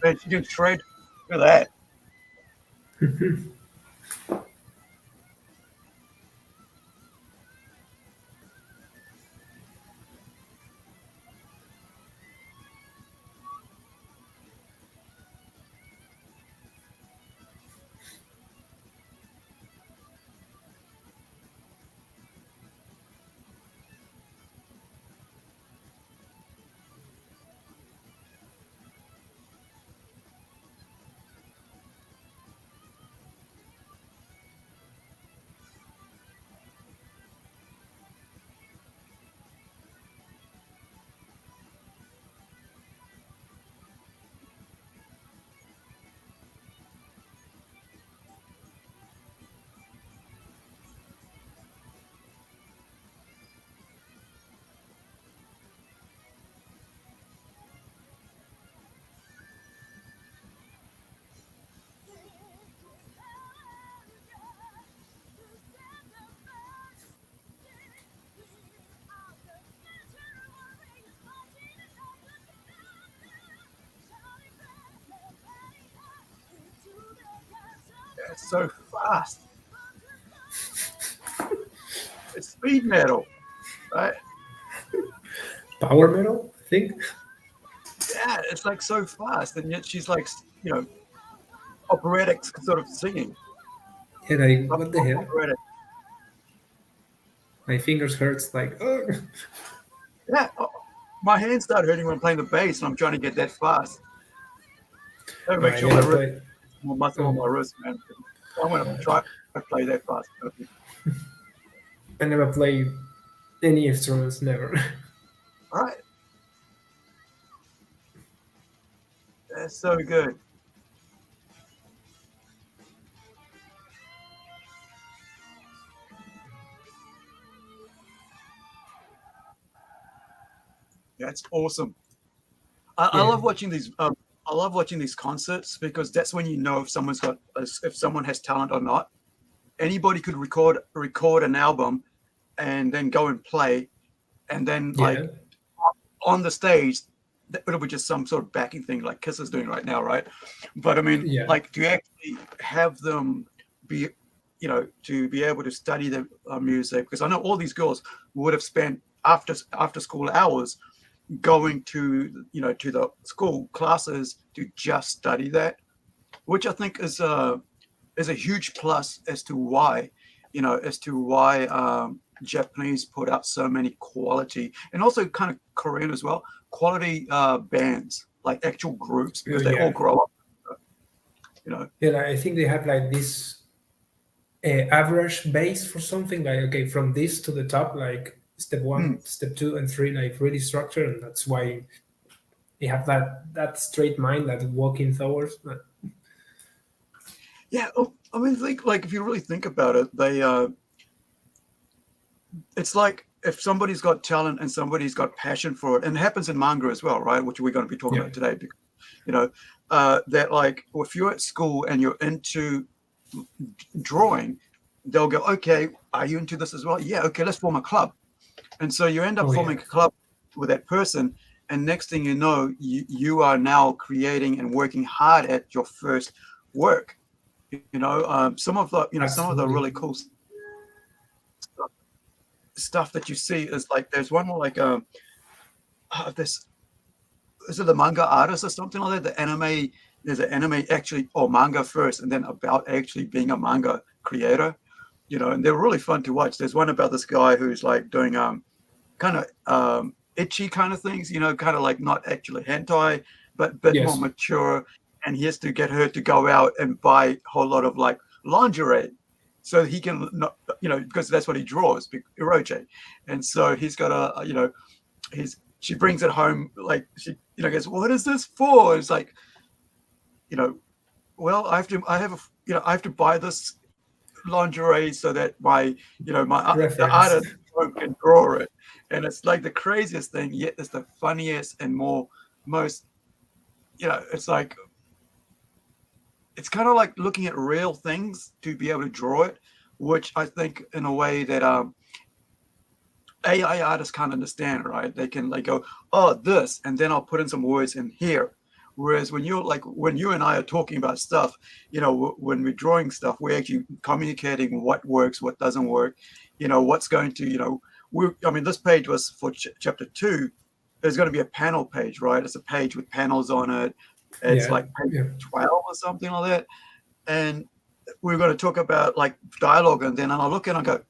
Man, she can shred. Look at that. It's so fast. It's speed metal, right? Power metal, I think. Yeah, it's like so fast, and yet she's like, operatic sort of singing. And I, what the hell? Operatic. My fingers hurts like, oh. Yeah, my hands start hurting when I'm playing the bass, and I'm trying to get that fast. I No, make I sure my never wrist, play. more muscle on Oh, my wrist, man. I want to try to play that fast. I never play any instruments, never. All right, that's so good. That's awesome. I Yeah, love watching these. I love watching these concerts because that's when you know if someone has talent or not. Anybody could record an album and then go and play, and then yeah, like on the stage, it'll be just some sort of backing thing like Kiss is doing right now, right? But I mean, yeah, like, do you actually have them be, to be able to study the music? Because I know all these girls would have spent after school hours going to to the school classes to just study that, which I think is a huge plus as to why Japanese put out so many quality, and also kind of Korean as well, quality bands, like actual groups, oh, because they all yeah. grow up, you know. Yeah, I think they have like this average base for something like, okay, from this to the top, like step Hmm. one, step two, and three, like really structured, and that's why they have that straight mind, that walking towards. Yeah, oh, I mean, think like if you really think about it, it's like if somebody's got talent and somebody's got passion for it, and it happens in manga as well, right? Which we're going to be talking Yeah. about today, because, you know, that like if you're at school and you're into drawing, they'll go, okay, are you into this as well? Yeah, okay, let's form a club. And so you end up Oh yeah. forming a club with that person, and next thing you know, you are now creating and working hard at your first work. Some of the Absolutely. really cool stuff that you see is like there's one more like this is it the manga artist or something like that? The anime There's an anime actually or manga first, and then about actually being a manga creator. And they're really fun to watch. There's one about this guy who's like doing kind of itchy kind of things, kind of like not actually hentai, but a bit more Yes. mature. And he has to get her to go out and buy a whole lot of like lingerie so he can not, because that's what he draws, eroge. And so he's got she brings it home, like she, goes, what is this for? It's like, you know, well, I have to buy this lingerie so that the Reference. artist can draw it. And it's like the craziest thing, yet it's the funniest and most, it's like, it's kind of like looking at real things to be able to draw it, which I think in a way that AI artists can't understand, right? They can like go, oh, this, and then I'll put in some words in here, Whereas when you and I are talking about stuff, when we're drawing stuff, we're actually communicating what works, what doesn't work, what's going to, this page was for chapter 2. There's going to be a panel page, right? It's a page with panels on it. It's like page 12 or something like that. And we're going to talk about like dialogue, and then I'll look at it and go,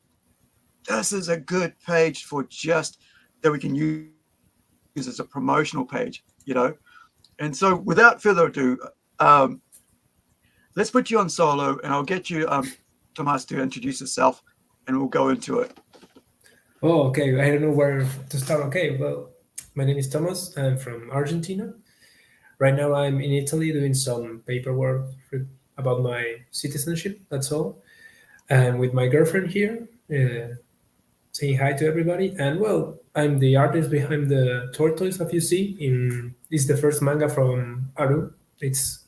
this is a good page for just that we can use as a promotional page, And so without further ado, let's put you on solo, and I'll get you, Tomas, to introduce yourself, and we'll go into it. Oh, okay. I don't know where to start. Okay, well, my name is Tomas. I'm from Argentina. Right now I'm in Italy doing some paperwork about my citizenship, that's all. And with my girlfriend here, saying hi to everybody. And well, I'm the artist behind the Tortoise that you see. It's the first manga from Aru. It's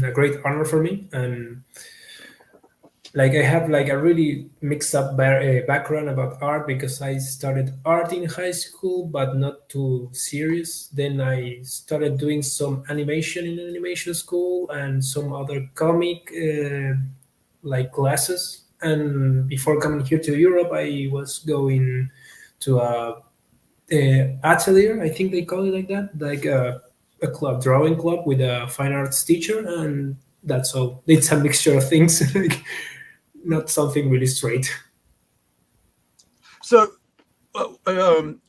a great honor for me. And like I have like a really mixed up background about art, because I started art in high school, but not too serious. Then I started doing some animation in animation school and some other comic like classes. And before coming here to Europe, I was going to a atelier, I think they call it like that, like a club, drawing club with a fine arts teacher, and that's all. It's a mixture of things. Like, not something really straight. So,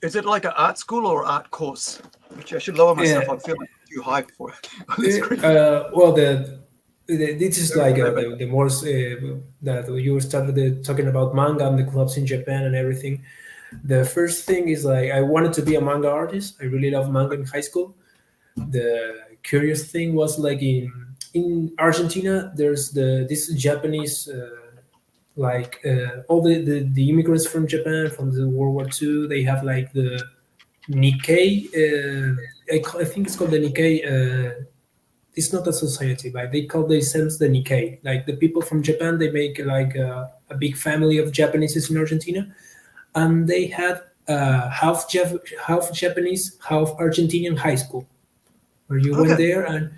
is it like an art school or art course? Which I should lower myself. I'm feeling too high for it. Well, this is like the more that you started talking about manga and the clubs in Japan and everything. The first thing is like I wanted to be a manga artist. I really loved manga in high school. The curious thing was like in Argentina, there's this Japanese. All the immigrants from Japan from the World War II, they have like the Nikkei. I think it's called the Nikkei. It's not a society, but they call themselves the Nikkei. Like the people from Japan, they make like a big family of Japanese in Argentina, and they had half Japanese, half Argentinian high school, where you went there and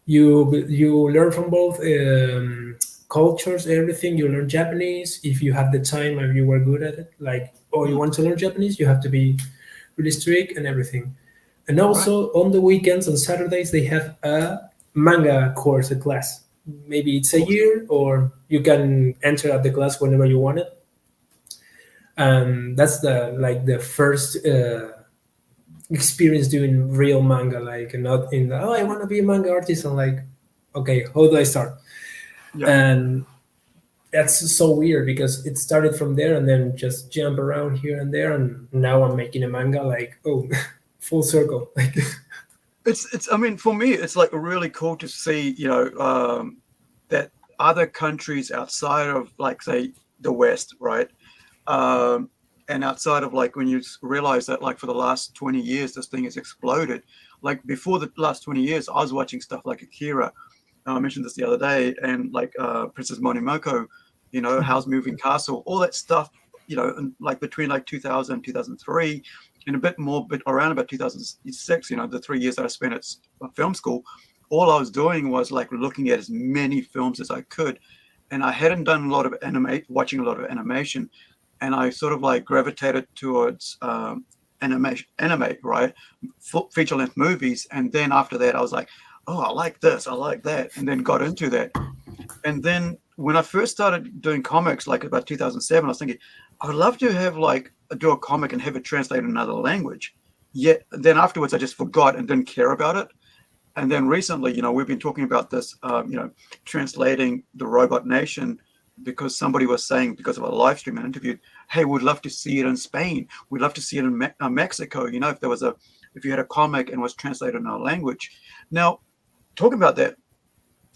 you learn from both. Cultures, everything. You learn Japanese if you have the time and you were good at it. Like, you want to learn Japanese, you have to be really strict and everything. And also on the weekends, on Saturdays, they have a manga course, a class. Maybe it's a year, or you can enter at the class whenever you want it. And that's the first experience doing real manga, like not in the I want to be a manga artist. I'm like, okay, how do I start? Yeah. And that's so weird because it started from there and then just jump around here and there, and now I'm making a manga. Like, full circle. Like, it's. I mean, for me, it's like really cool to see, that other countries outside of, like, say, the West, right, and outside of, like, when you realize that, like, for the last 20 years, this thing has exploded. Like, before the last 20 years, I was watching stuff like Akira. I mentioned this the other day, and like Princess Mononoke, Howl's Moving Castle, all that stuff, and like between like 2000 and 2003, and a bit more, but around about 2006, the 3 years that I spent at film school, all I was doing was like looking at as many films as I could. And I hadn't done a lot of watching a lot of animation, and I sort of like gravitated towards anime, right? Feature-length movies. And then after that, I was like, oh, I like this, I like that, and then got into that. And then when I first started doing comics, like about 2007, I was thinking, I would love to have do a comic and have it translated in another language. Yet then afterwards, I just forgot and didn't care about it. And then recently, we've been talking about this, translating the Robot Nation, because somebody was saying, because of a live stream and interview, hey, we'd love to see it in Spain. We'd love to see it in Mexico. If you had a comic and was translated in our language. Now, talking about that,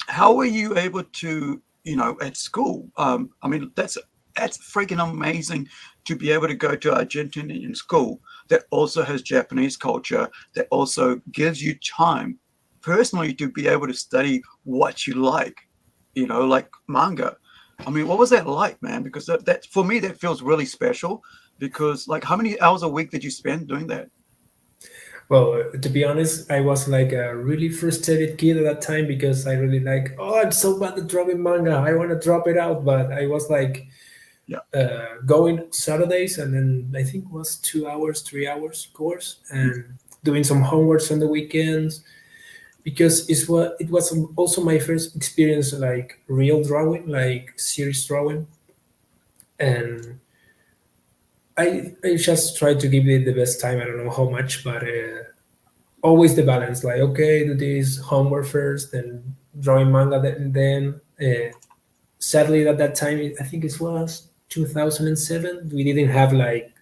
how were you able to, at school? I mean, that's freaking amazing to be able to go to Argentinian school that also has Japanese culture, that also gives you time personally to be able to study what you like, like manga. I mean, what was that like, man? Because that for me, that feels really special, because like how many hours a week did you spend doing that? Well, to be honest, I was like a really frustrated kid at that time because I really like, oh, I'm so bad at drawing manga. I want to drop it out, but I was like Yeah. going Saturdays and then I think it was 2 hours, 3 hours course and doing some homeworks on the weekends because it was also my first experience like real drawing, like serious drawing, and I just tried to give it the best time. I don't know how much, but always the balance. Like okay, do this homework first, then drawing manga, then. Sadly, at that time, I think it was 2007. We didn't have like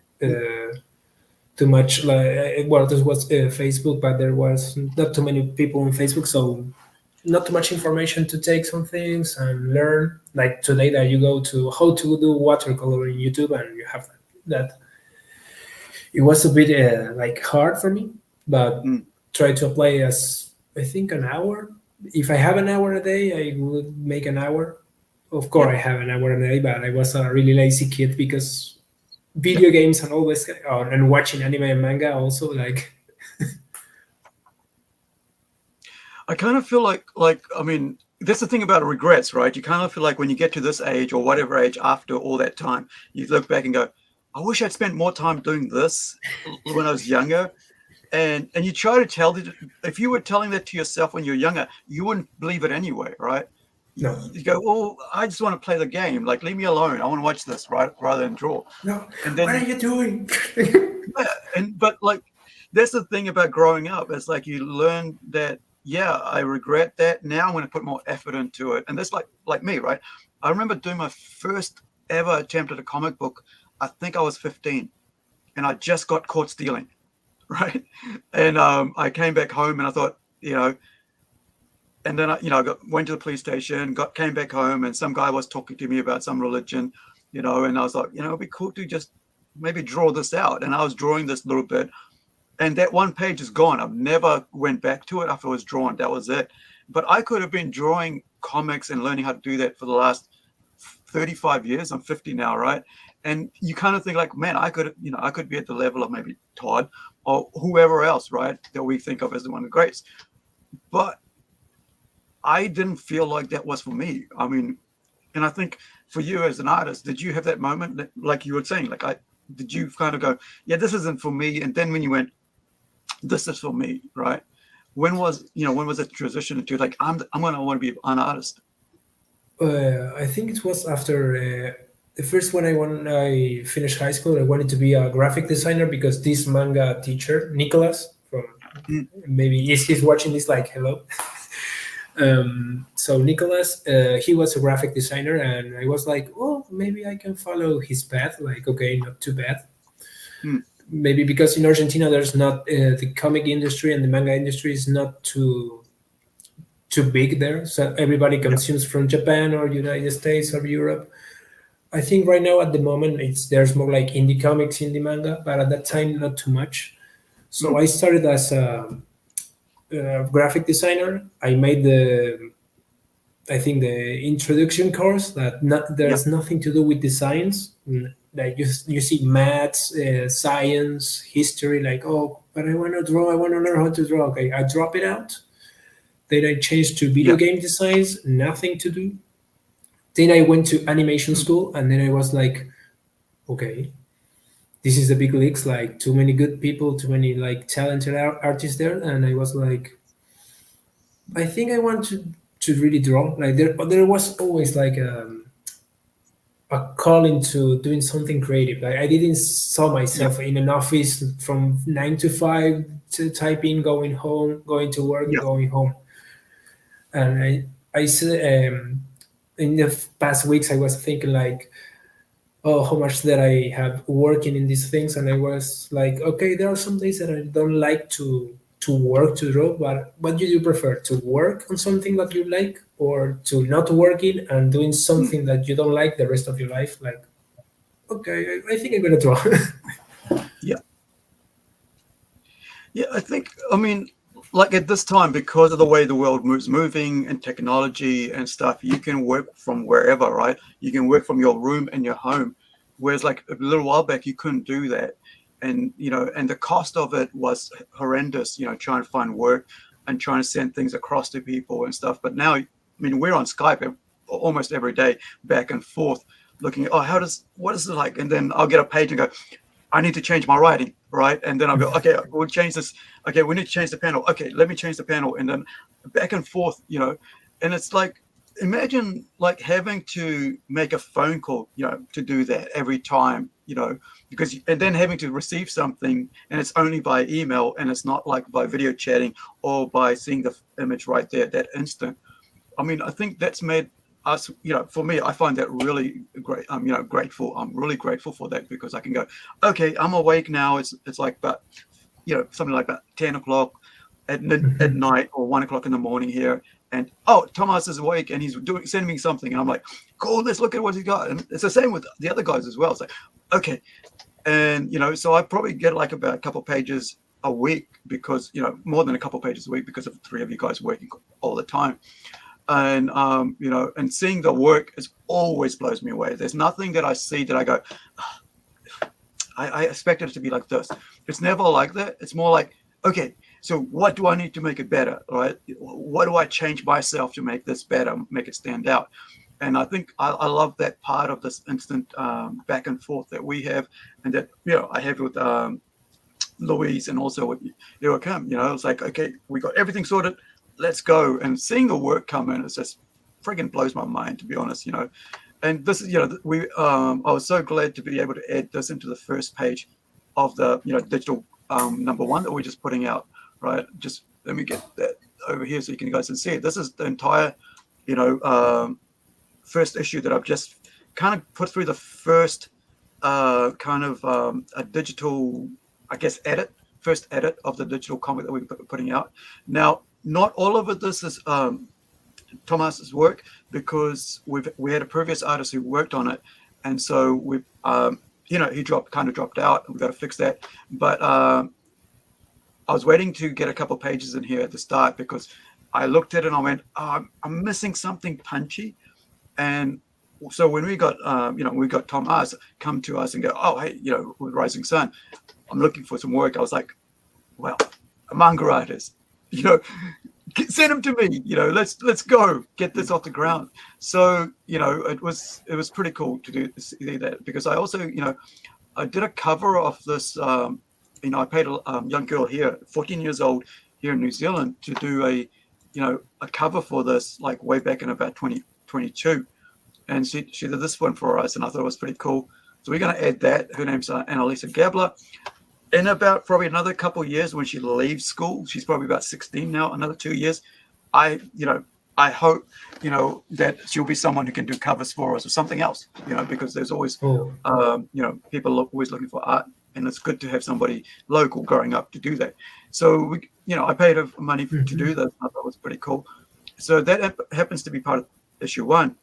too much like well, this was Facebook, but there was not too many people on Facebook, so not too much information to take some things and learn. Like today, that you go to how to do watercolor in YouTube, and you have that. It was a bit like hard for me, but Mm. try to apply as I think an hour. If I have an hour a day, I would make an hour. Of course, Yeah. I have an hour a day, but I was a really lazy kid because video games and always and watching anime and manga also like I kind of feel like I mean, that's the thing about regrets, right? You kind of feel like when you get to this age or whatever age after all that time, you look back and go, I wish I'd spent more time doing this when I was younger. And you try to tell it, if you were telling that to yourself when you're younger, you wouldn't believe it anyway, right? no, You go, oh, I just want to play the game. Like, leave me alone. I want to watch this, right? Rather than draw. no. And What are then, you doing? but like, that's the thing about growing up. It's like you learn that, yeah, I regret that. Now I'm going to put more effort into it. And that's like me, right? I remember doing my first ever attempt at a comic book. I think I was 15, and I just got caught stealing, right? And I came back home, and I thought, and then I went to the police station, came back home, and some guy was talking to me about some religion, and I was like, it'd be cool to just maybe draw this out. And I was drawing this little bit, and that one page is gone. I've never went back to it after it was drawn. That was it. But I could have been drawing comics and learning how to do that for the last 35 years. I'm 50 now, right? And you kind of think like, man, I could be at the level of maybe Todd or whoever else, right, that we think of as one of the greats. But I didn't feel like that was for me. I mean, and I think for you as an artist, did you have that moment that, like you were saying, like did you kind of go, yeah, this isn't for me? And then when you went, this is for me, right? When was that transition into like, I'm gonna want to be an artist? I think it was after the first when I finished high school. I wanted to be a graphic designer because this manga teacher, Nicholas, from maybe he's watching this, like hello. So Nicholas, he was a graphic designer, and I was like, oh, maybe I can follow his path. Like, okay, not too bad. Maybe because in Argentina there's not the comic industry and the manga industry is not too big there, so everybody consumes from Japan or United States or Europe. I think right now at the moment there's more like indie comics, indie manga, but at that time not too much. So I started as a graphic designer. I made I think the introduction course that there's nothing to do with designs. Like you see maths, science, history. Like, oh, but I want to draw. I want to learn how to draw. Okay, I drop it out. Then I changed to video game designs. Nothing to do. Then I went to animation school, and then I was like, okay, this is the big leagues. Like too many good people, too many like talented artists there, and I was like, I think I want to really draw. Like there was always like a calling to doing something creative. Like I didn't saw myself in an office from 9 to 5 to typing, going home, going to work, going home. And I said in the past weeks I was thinking like, oh, how much that I have working in these things, and I was like, okay, there are some days that I don't like to work to draw, but what do you prefer, to work on something that you like or to not working and doing something that you don't like the rest of your life? Like, okay, I think I'm gonna draw. I think, I mean, like at this time, because of the way the world moving and technology and stuff, you can work from wherever, right? You can work from your room and your home, whereas like a little while back you couldn't do that. and and the cost of it was horrendous. Trying to find work and trying to send things across to people and stuff. But now, I mean, we're on Skype almost every day, back and forth, looking at, what is it like? And then I'll get a page and go, I need to change my writing, right? And then I'll go, okay, we'll change this. Okay, we need to change the panel. Okay, let me change the panel. And then back and forth, and it's like, imagine like having to make a phone call, to do that every time, and then having to receive something, and it's only by email, and it's not like by video chatting or by seeing the image right there, that instant. I mean, I think that's made us, for me, I find that really great. I'm, grateful. I'm really grateful for that, because I can go, okay, I'm awake now. It's like about, something like about 10 o'clock at night or 1 o'clock in the morning here. And Tomas is awake and he's sending me something, and I'm like, cool, let's look at what he's got. And it's the same with the other guys as well. It's like, okay, and so I probably get like about a couple pages a week, because more than a couple pages a week, because of the three of you guys working all the time. And and seeing the work always blows me away. There's nothing that I see that I go, I expected it to be like this. It's never like that. It's more like, okay, so what do I need to make it better, right? What do I change myself to make this better, make it stand out? And I think I love that part of this instant back and forth that we have, and that I have with Louise, and also with Joachim. It's like, okay, we got everything sorted, let's go. And seeing the work come in, it's just friggin' blows my mind, to be honest. And this is, I was so glad to be able to add this into the first page of the digital number one that we're just putting out. Right, just let me get that over here so you guys can see it. This is the entire, first issue that I've just kind of put through the first a digital, I guess, first edit of the digital comic that we're putting out. Now, not all of it, this is Tomas's work, because we had a previous artist who worked on it, and so we, he dropped out, and we've got to fix that. But I was waiting to get a couple pages in here at the start, because I looked at it and I went, I'm missing something punchy. And so when we got Tomas come to us and go, hey, with Rising Sun, I'm looking for some work. I was like, well, a manga artist, send him to me, let's go get this off the ground. So, it was pretty cool to see that, because I also, I did a cover of this, I paid a young girl here, 14 years old, here in New Zealand, to do a cover for this, like way back in about 2022, and she did this one for us, and I thought it was pretty cool. So we're going to add that. Her name's Annalisa Gabler. In about probably another couple of years, when she leaves school, she's probably about 16 now. Another 2 years, I hope that she'll be someone who can do covers for us or something else. Because there's always people always looking for art. And it's good to have somebody local growing up to do that. So I paid her money to do this. I thought it was pretty cool. So that happens to be part of issue one.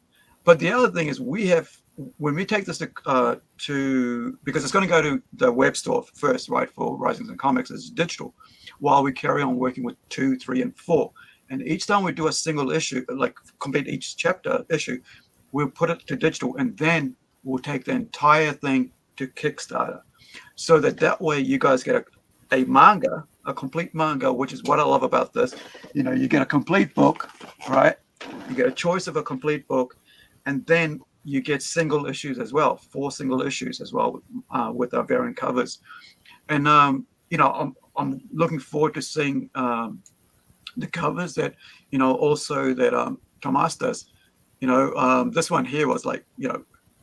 But the other thing is, when we take this to because it's going to go to the web store first, right, for Rising Sun Comics as digital, while we carry on working with 2, 3, and 4. And each time we do a single issue, like complete each chapter issue, we'll put it to digital, and then we'll take the entire thing to Kickstarter. So that way you guys get a manga, a complete manga, which is what I love about this. You get a complete book, right? You get a choice of a complete book, and then you get single issues as well, 4 single issues as well, with our variant covers. And I'm looking forward to seeing the covers that also that Tomas does. This one here was like,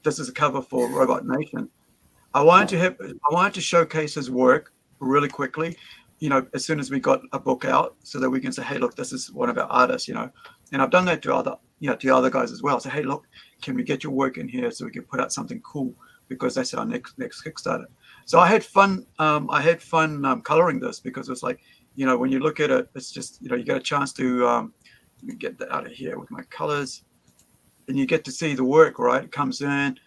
this is a cover for Robot Nation. I wanted to showcase his work really quickly, as soon as we got a book out, so that we can say, hey, look, this is one of our artists, and I've done that to other guys as well. So, hey, look, can we get your work in here so we can put out something cool, because that's our next Kickstarter. So I had fun. Coloring this, because it's like, when you look at it, it's just, you get a chance to let me get that out of here with my colors, and you get to see the work, right? It comes in,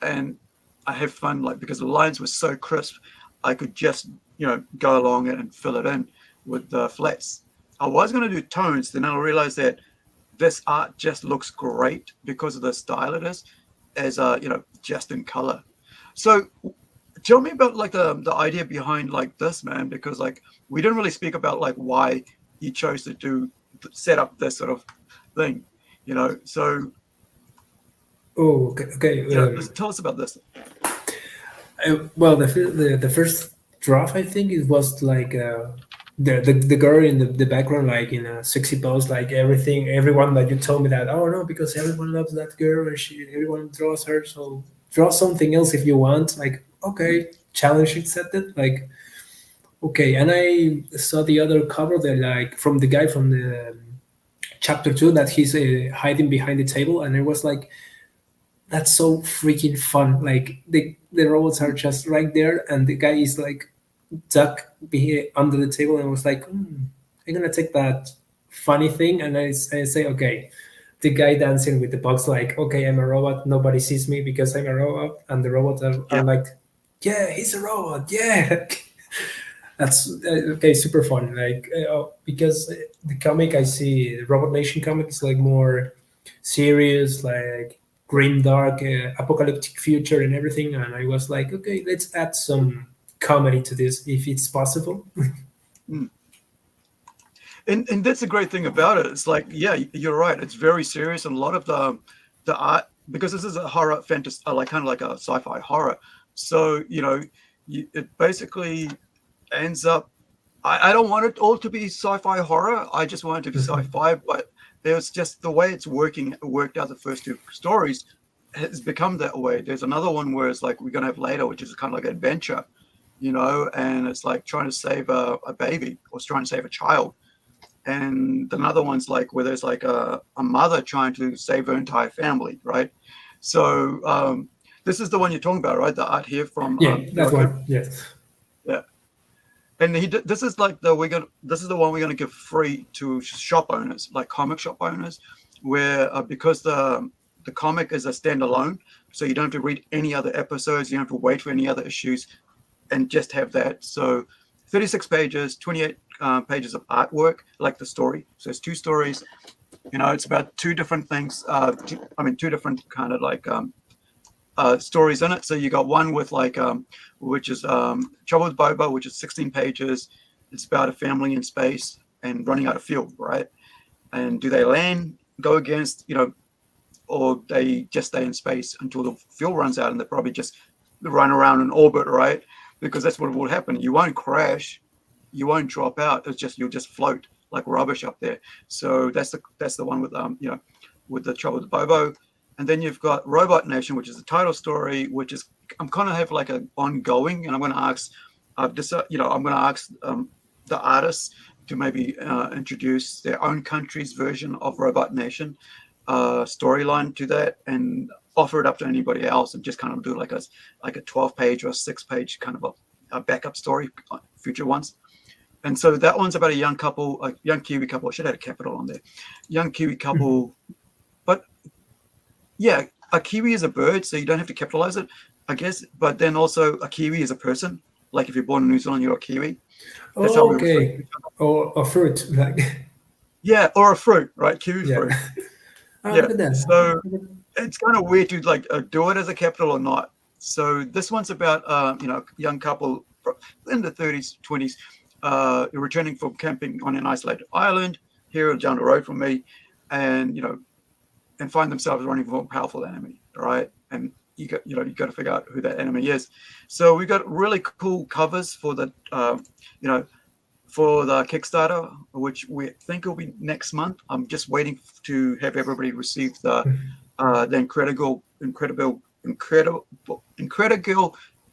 and I have fun, like, because the lines were so crisp, I could just, go along it and fill it in with the flats. I was going to do tones, then I realized that this art just looks great because of the style it is, as just in color. So tell me about like the idea behind like this, man, because like we didn't really speak about like why you chose to set up this sort of thing, so Oh, okay. tell us about this. Well, the first draft, I think it was like the girl in the background, like in a sexy pose, like everyone that you told me that, oh no, because everyone loves that girl and everyone draws her, so draw something else if you want. Like, okay, challenge accepted. Like, okay, and I saw the other cover there, like from the guy from the chapter 2, that he's hiding behind the table, and I was like, that's so freaking fun. Like the robots are just right there, and the guy is like duck under the table, and I was like, I'm gonna take that funny thing, and I say, okay, the guy dancing with the box, like, okay, I'm a robot, nobody sees me because I'm a robot, and the robots are Yeah. like, yeah, he's a robot, yeah. That's okay, super fun. Like because the comic I see, Robot Nation comic, is like more serious, like grim, dark, apocalyptic future and everything. And I was like, okay, let's add some comedy to this if it's possible. Mm. And that's the great thing about it. It's like, yeah, you're right. It's very serious, and a lot of the art, because this is a horror fantasy, like kind of like a sci-fi horror. So it basically ends up. I don't want it all to be sci-fi horror. I just want it to be sci-fi, but there's just the way it's worked out. The first two stories has become that way. There's another one where it's like we're gonna have later, which is kind of like an adventure, and it's like trying to save a baby or trying to save a child. And another one's like where there's like a mother trying to save her entire family, right? So this is the one you're talking about, right? The art here from that one. Yes. Yeah. And this is like this is the one we're gonna give free to shop owners, like comic shop owners, where because the comic is a standalone, so you don't have to read any other episodes, you don't have to wait for any other issues, and just have that. So 36 pages, 28 pages of artwork, like the story. So it's two stories. It's about two different things. Two different kind of like stories in it. So you got one with like, which is Trouble with Boba, which is 16 pages. It's about a family in space and running out of fuel, right? And do they land, go against, or they just stay in space until the fuel runs out, and they probably just run around in orbit, right? Because that's what will happen. You won't crash, you won't drop out. It's just you'll just float like rubbish up there. So that's the one with with the Trouble with Bobo. And then you've got Robot Nation, which is the title story, which is I'm kind of have like an ongoing, and I'm going to ask, I'm going to ask the artists to maybe introduce their own country's version of Robot Nation storyline to that, and offer it up to anybody else, and just kind of do like a 12-page or a 6-page kind of a backup story, future ones. And so that one's about a young couple, a young Kiwi couple. I should have had a capital on there. Young Kiwi couple, but yeah, a Kiwi is a bird, so you don't have to capitalize it, I guess. But then also a Kiwi is a person. Like if you're born in New Zealand, you're a Kiwi. That's how okay. Or a fruit, like. Yeah, or a fruit, right? Kiwi fruit. Yeah. So it's kind of weird to like do it as a capital or not. So this one's about young couple in the 30s, 20s, returning from camping on an isolated island here down the road from me, and and find themselves running from a powerful enemy, right? And you got to figure out who that enemy is. So we got really cool covers for the for the Kickstarter, which we think will be next month. I'm just waiting to have everybody receive the incredible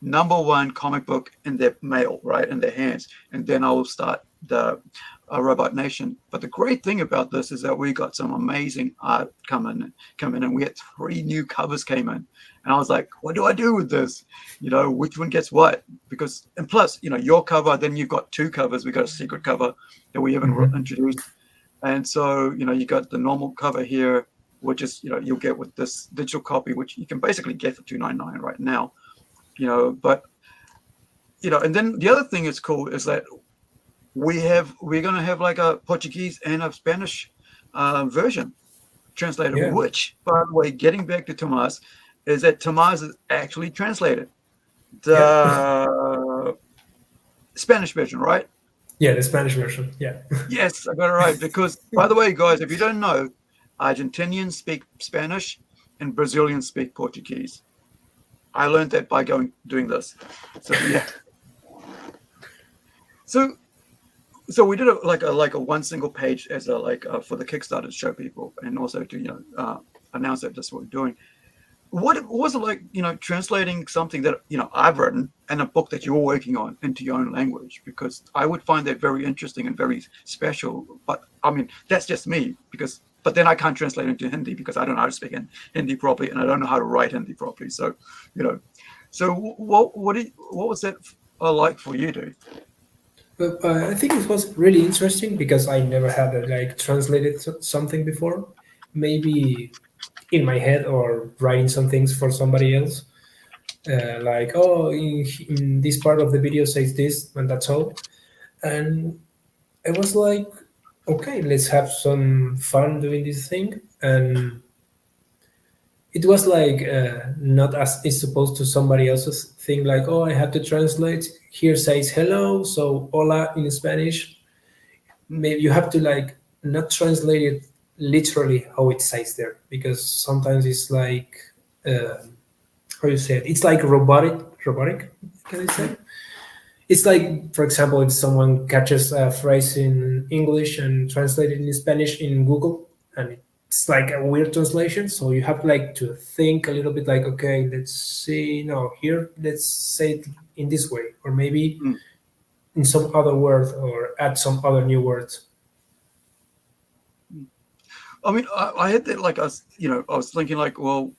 #1 comic book in their mail, right, in their hands, and then I will start the Robot Nation. But the great thing about this is that we got some amazing art coming in, and we had 3 new covers came in, and I was like, what do I do with this? Which one gets what? Because, and plus, your cover, then you've got 2 covers. We got a secret cover that we haven't introduced, and so you got the normal cover here, which is you'll get with this digital copy, which you can basically get for $2.99 right now. But and then the other thing that's cool is that we're going to have like a Portuguese and a Spanish version translated, which, by the way, getting back to Tomas, is that Tomas is actually translated. Yeah. the Spanish version, right? Yeah, the Spanish version. Yeah. Yes, I got it right. Because, by the way, guys, if you don't know, Argentinians speak Spanish and Brazilians speak Portuguese. I learned that by doing this. So yeah. So we did a one single page as a for the Kickstarter to show people and also to announce that that's what we're doing. What was it like, translating something that I've written and a book that you're working on into your own language? Because I would find that very interesting and very special. But I mean, that's just me but then I can't translate into Hindi because I don't know how to speak in Hindi properly and I don't know how to write Hindi properly. So, so what was that like for you, dude? But I think it was really interesting because I never had like translated something before. Maybe in my head or writing some things for somebody else. Like, oh, in this part of the video says this, and that's all. And I was like, okay, let's have some fun doing this thing. And it was like not as is supposed to somebody else's thing, like, oh, I have to translate. Here says hello, so hola in Spanish. Maybe you have to like not translate it literally how it says there, because sometimes it's like how you say it, it's like robotic, can I say? It's like, for example, if someone catches a phrase in English and translate it in Spanish in Google, and it's like a weird translation, so you have like to think a little bit, like, okay, let's see, no, here let's say it in this way, or maybe Mm. in some other word, or add some other new words. I mean, I had that, like, I was thinking, like, well,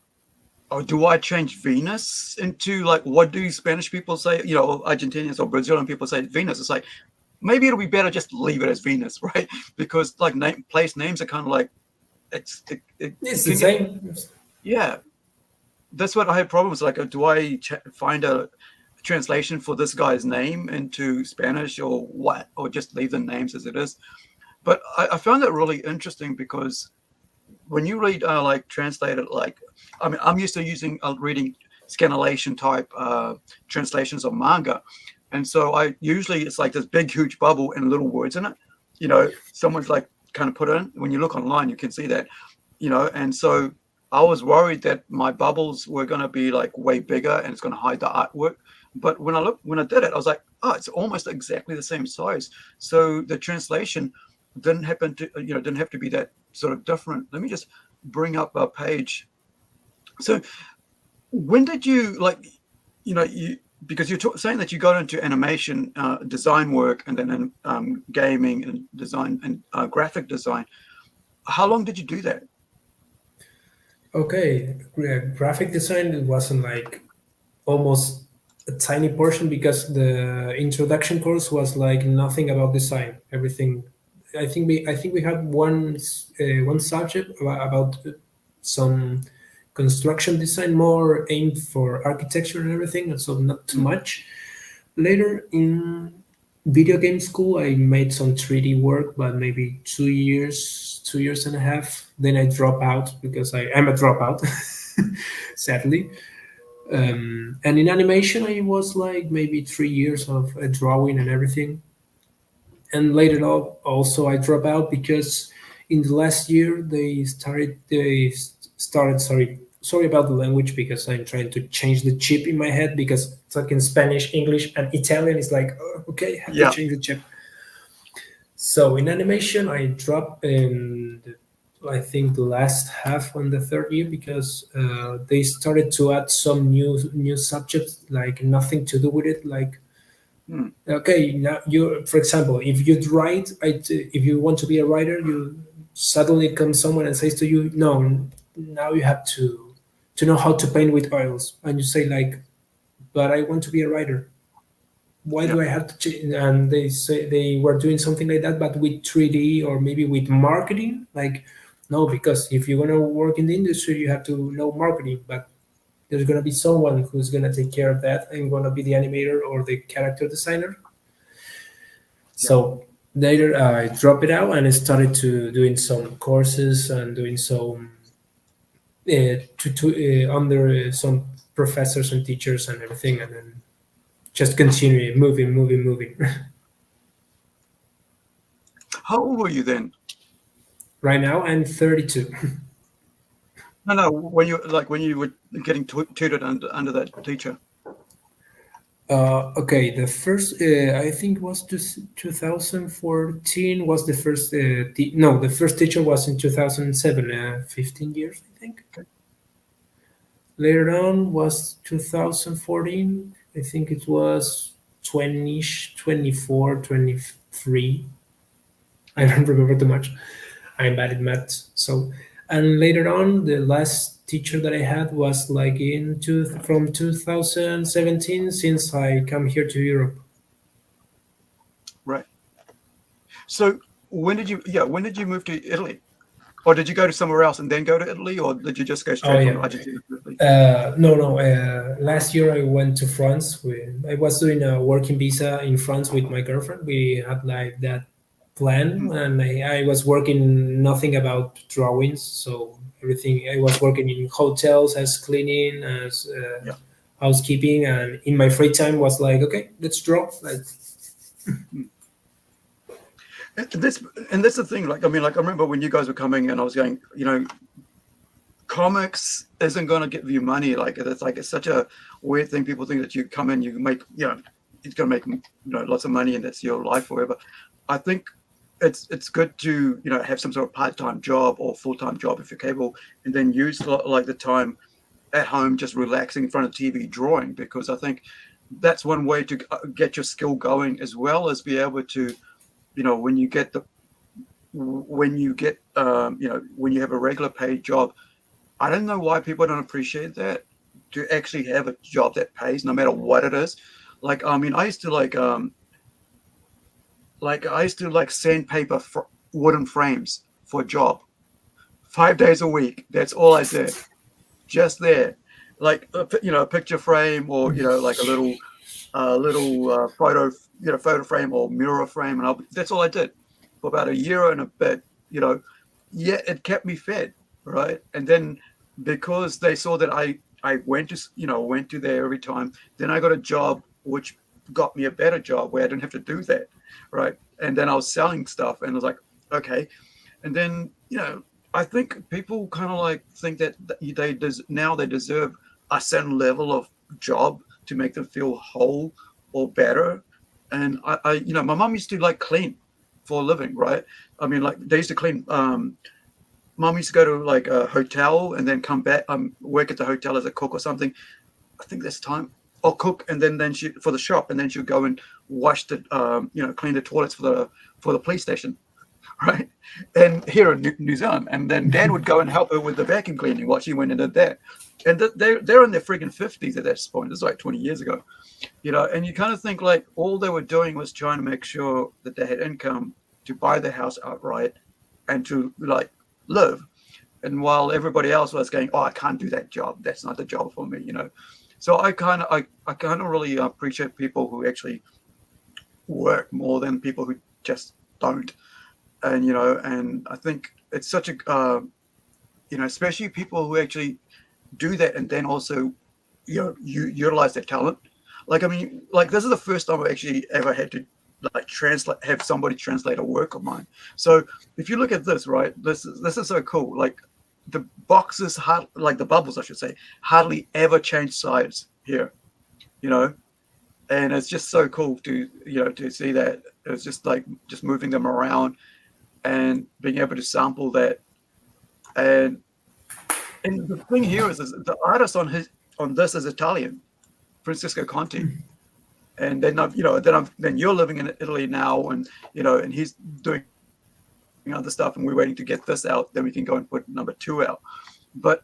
do I change Venus into, like, what do Spanish people say? Or Argentinians or Brazilian people say Venus. It's like, maybe it'll be better just leave it as Venus, right? Because like place names are kind of like It's it the can get, same. yeah. That's what I had problems like. Do I find a translation for this guy's name into Spanish or what, or just leave the names as it is? But I found that really interesting because when you read like translated, like, I mean, I'm used to reading scanlation type translations of manga, and so I usually it's like this big huge bubble and little words in it. Someone's like kind of put in. When you look online, you can see that. And so I was worried that my bubbles were going to be like way bigger and it's going to hide the artwork. But when I did it, I was like, oh, it's almost exactly the same size. So the translation didn't have to be that sort of different. Let me just bring up a page. So when did you because you're saying that you got into animation design work and then gaming and design and graphic design. How long did you do that? Okay, graphic design, it wasn't like almost a tiny portion, because the introduction course was like nothing about design. Everything, I think we had one subject about some construction design, more aimed for architecture and everything, and so not too much. Later in video game school, I made some 3D work, but maybe 2 years, 2 years and a half. Then I drop out because I'm a dropout, sadly. And in animation, I was like maybe 3 years of drawing and everything. And later on, also I drop out because in the last year they started. Sorry about the language, because I'm trying to change the chip in my head, because talking Spanish, English, and Italian is like, oh, okay, I have to Yeah. change the chip. So in animation, I dropped in, I think, the last half on the third year, because they started to add some new subjects, like nothing to do with it. Like, okay, now you, for example, if you write, if you want to be a writer, you suddenly comes someone and says to you, no, now you have to know how to paint with oils, and you say like, but I want to be a writer. Why Yeah. do I have to change? And they say they were doing something like that, but with 3D or maybe with marketing. Like, no, because if you're gonna work in the industry, you have to know marketing. But there's gonna be someone who's gonna take care of that and gonna be the animator or the character designer. Yeah. So later I dropped it out and I started to doing some courses and doing some under some professors and teachers and everything, and then just continue moving. How old were you then? Right now, I'm 32. No, when you were getting tutored under that teacher. Okay, the first I think was 2014 was the first. No, the first teacher was in 2007. 15 years, I think. Okay. Later on was 2014. I think it was 20, 24, 23. I don't remember too much. I'm bad at math. So, and later on, the last teacher that I had was like from 2017, since I come here to Europe. Right. So when did you move to Italy? Or did you go to somewhere else and then go to Italy, or did you just go straight from Argentina to Italy? No. Last year I went to France. I was doing a working visa in France with my girlfriend. We had like that plan, and I was working nothing about drawings, so everything. I was working in hotels as cleaning, as housekeeping, and in my free time was like, okay, let's draw. Like, And that's the thing. Like, I mean, like I remember when you guys were coming, and I was going, comics isn't going to give you money. Like, it's such a weird thing. People think that you come in, you make, it's going to make, lots of money, and that's your life or whatever. I think it's good to, have some sort of part-time job or full-time job if you're capable, and then use like the time at home just relaxing in front of TV drawing, because I think that's one way to get your skill going, as well as be able to, when you have a regular paid job. I don't know why people don't appreciate that, to actually have a job that pays no matter what it is. Like, I mean, I used to sandpaper wooden frames for a job, 5 days a week. That's all I did, just there, like a picture frame, or like a little photo frame or mirror frame, and that's all I did for about a year and a bit. It kept me fed, right? And then because they saw that I went to there every time, then I got a job which got me a better job where I didn't have to do that, right? And then I was selling stuff, and I was like, okay. And then I think people kind of like think that they deserve a certain level of job to make them feel whole or better. And I my mom used to like clean for a living, right? I mean, like they used to clean. Mom used to go to like a hotel and then come back, work at the hotel as a cook or something. I think this time, or cook, and then she for the shop, and then she'd go and wash the clean the toilets for the police station, right? And here in New Zealand, and then Dad would go and help her with the vacuum cleaning while she went and did that. And they're in their freaking 50s at that point. This is like 20 years ago, and you kind of think like all they were doing was trying to make sure that they had income to buy the house outright and to like live. And while everybody else was going, oh, I can't do that job, that's not the job for me, So I kind of really appreciate people who actually work more than people who just don't. And and I think it's such a especially people who actually do that, and then also you utilize their talent. Like, I mean, like this is the first time I actually ever had to like have somebody translate a work of mine. So if you look at this, right, this is so cool. Like the boxes, like the bubbles, I should say, hardly ever change size here, and it's just so cool to to see that. It's just like just moving them around and being able to sample that. And the thing here is the artist on this is Italian, Francisco Conti. And then then you're living in Italy now, and and he's doing other stuff, and we're waiting to get this out. Then we can go and put number 2 out. But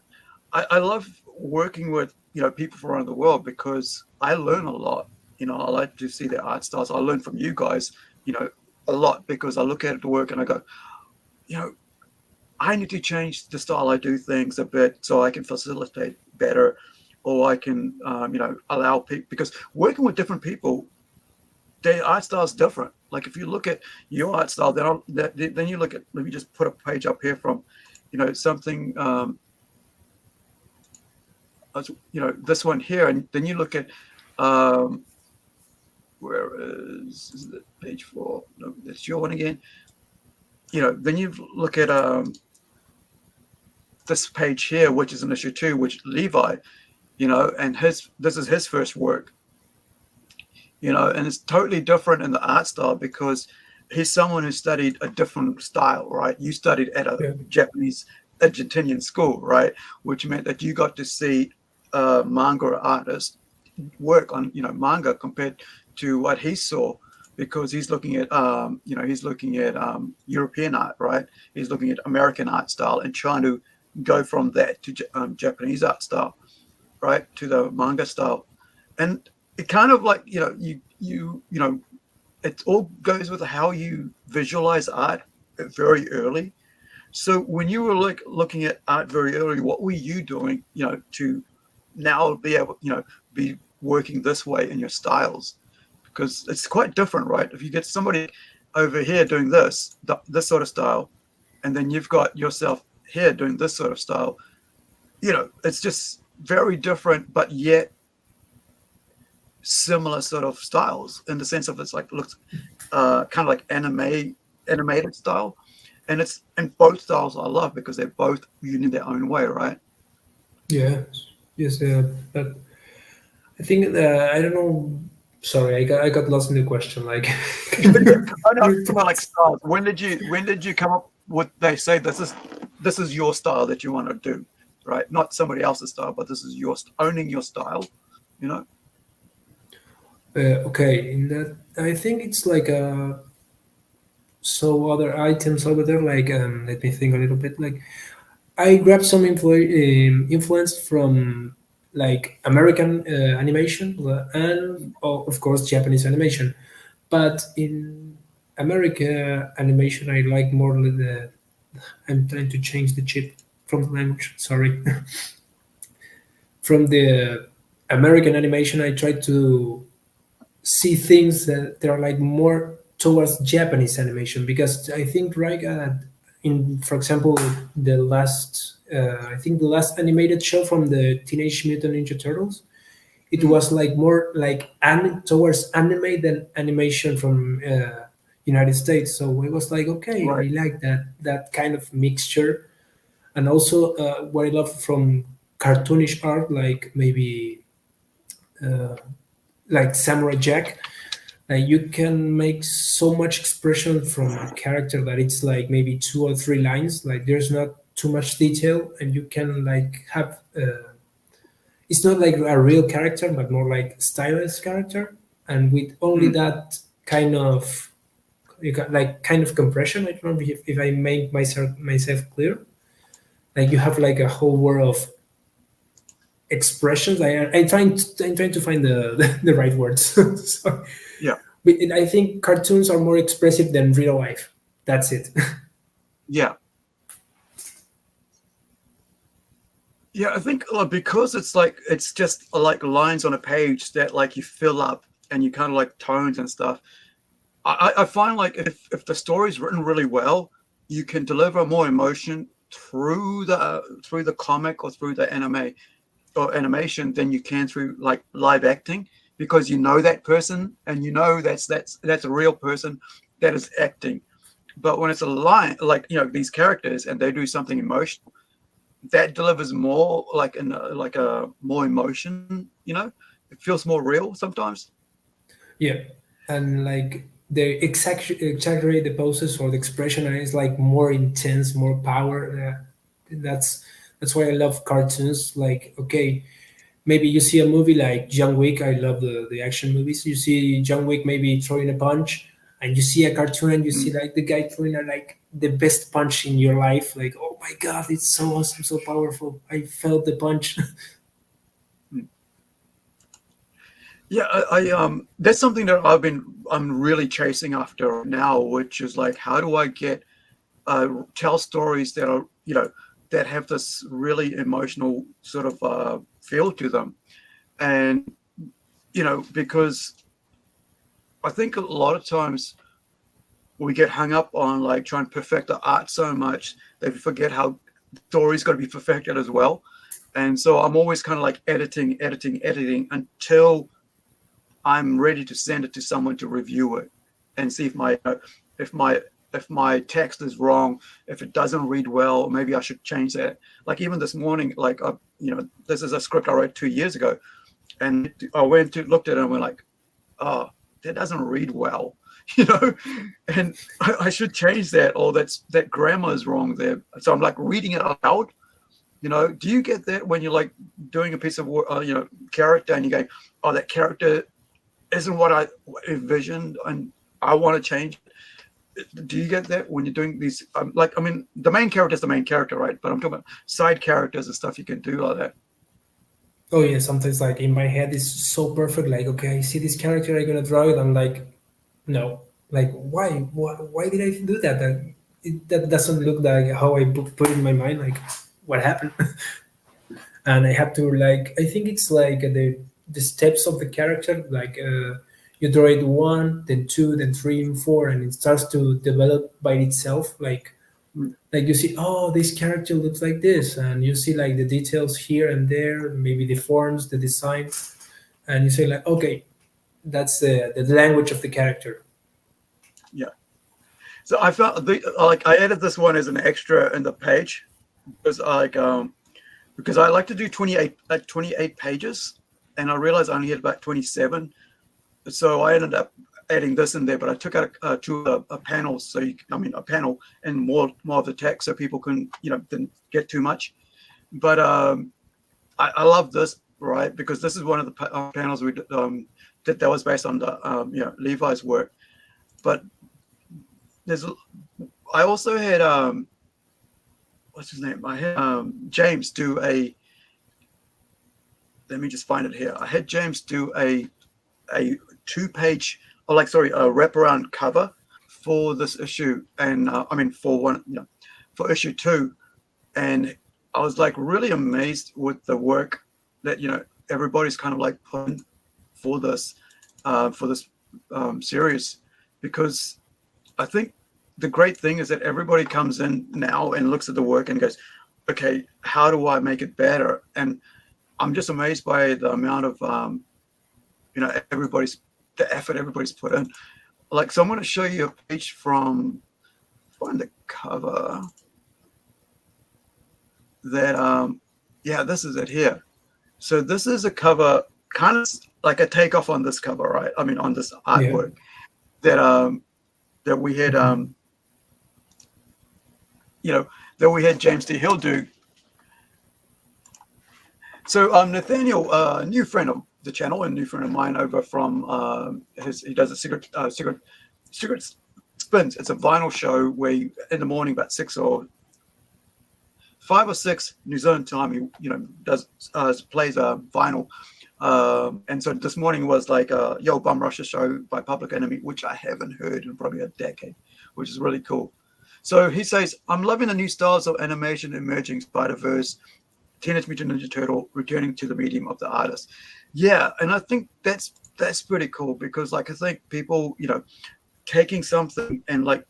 I love working with people from around the world, because I learn a lot. I like to see their art styles. I learn from you guys, a lot, because I look at the work and I go, I need to change the style I do things a bit so I can facilitate better. Or I can, allow people, because working with different people, their art style is different. Like if you look at your art style, then you look at, let me just put a page up here from, something. this one here, and then you look at where is it page 4? No, that's your one again. Then you look at this page here, which is an issue 2, which Levi, and this is his first work, and it's totally different in the art style because he's someone who studied a different style, right? You studied at a Japanese Argentinian school, right? Which meant that you got to see manga artists work on, manga compared to what he saw, because he's looking at, European art, right? He's looking at American art style and trying to go from that to Japanese art style, right? To the manga style. And it kind of like, it all goes with how you visualize art very early. So when you were looking at art very early, what were you doing, to now be able, be working this way in your styles? Because it's quite different, right? If you get somebody over here doing this sort of style, and then you've got yourself here doing this sort of style, it's just very different, but yet similar sort of styles in the sense of it's looks kind of like animated style, and both styles I love because they're both unique in their own way, right? Yes, but I think I don't know. Sorry, I got lost in the question. Like, I know, like styles. When did you come up with? They say this is your style that you want to do, right? Not somebody else's style, but this is owning your style, Okay, in that I think it's like so other items over there. Like, let me think a little bit. Like, I grabbed some influence from like American animation and of course Japanese animation, but in America animation I like more the. I'm trying to change the chip from the language. Sorry. From the American animation, I try to see things that are like more towards Japanese animation, because I think for example, the last animated show from the Teenage Mutant Ninja Turtles, it was like more like towards anime than animation from United States. So it was like, okay, Right. I like that kind of mixture, and also what I love from cartoonish art, like maybe like Samurai Jack. You can make so much expression from a character that it's like maybe 2 or 3 lines. Like there's not too much detail, and you can like have. It's not like a real character, but more like stylized character, and with only that kind of kind of compression. I don't know if I make myself clear. Like you have like a whole world of expressions. I'm trying to find the right words. So, Yeah. but I think cartoons are more expressive than real life. That's it. Yeah. Yeah, I think because it's just like lines on a page that like you fill up and you kind of like tones and stuff. I find like if the story's written really well, you can deliver more emotion through the comic or through the anime or animation than you can through like live acting, because you know that person and you know that's a real person that is acting. But when it's a line, like these characters, and they do something emotional, that delivers more like a more emotion. It feels more real sometimes. Yeah, and like they exaggerate the poses or the expression, and it's like more intense, more power. That's why I love cartoons. Like, okay, maybe you see a movie like John Wick. I love the action movies. You see John Wick maybe throwing a punch, and you see a cartoon and you see like the guy throwing like the best punch in your life. Like, oh my god, it's so awesome, so powerful. I felt the punch. Yeah, I that's something that I'm really chasing after now, which is like, how do I get tell stories that are that have this really emotional sort of feel to them, and because I think a lot of times we get hung up on like trying to perfect the art so much that we forget how the story's got to be perfected as well. And so I'm always kind of like editing until I'm ready to send it to someone to review it and see if my text is wrong, if it doesn't read well, maybe I should change that. Like even this morning, like this is a script I wrote 2 years ago, and I looked at it and went like, oh, that doesn't read well, and I should change that, or that grammar is wrong there. So I'm like reading it aloud. Do you get that when you're like doing a piece of work, character, and you're going, oh, that character isn't what I envisioned and I want to change it? Do you get that when you're doing these? The main character is the main character, right? But I'm talking about side characters and stuff you can do like that. Oh yeah, sometimes like in my head it's so perfect. Like, okay, I see this character, I'm gonna draw it. I'm like, no, like why did I do that? That doesn't look like how I put in my mind. Like, what happened? And I have to like, I think it's like the steps of the character. Like you draw it 1, then 2, then 3 and 4, and it starts to develop by itself. Like you see, oh, this character looks like this, and you see like the details here and there, maybe the forms, the design, and you say like, okay, that's the language of the character. Yeah. So I felt I added this one as an extra in the page because I like to do 28 pages, and I realized I only had about 27, so I ended up adding this in there, but I took out a panel, a panel and more of the text, so people can didn't get too much. But I love this, right, because this is one of the panels we did that was based on the Levi's work. But I also had what's his name? I had James do a. Let me just find it here. I had James do a 2-page, a wraparound cover for this issue, and for issue 2, and I was like really amazed with the work that everybody's kind of like put for this series, because I think the great thing is that everybody comes in now and looks at the work and goes, okay, how do I make it better? And I'm just amazed by the amount of the effort everybody's put in. Like, so I'm going to show you a page from, find the cover that this is it here. So this is a cover, kind of like a takeoff on this cover, right? I mean, on this artwork that we had that we had James D. Hill do. So Nathaniel, a new friend of the channel and new friend of mine over from he does a cigarette spins. It's a vinyl show where in the morning about 5 or 6 New Zealand time, he does plays a vinyl. And so this morning was like a Yo Bum Russia show by Public Enemy, which I haven't heard in probably a decade, which is really cool. So he says, I'm loving the new styles of animation emerging, Spider-Verse, Teenage Mutant Ninja Turtle returning to the medium of the artist. Yeah, and I think that's pretty cool, because like I think people, taking something and like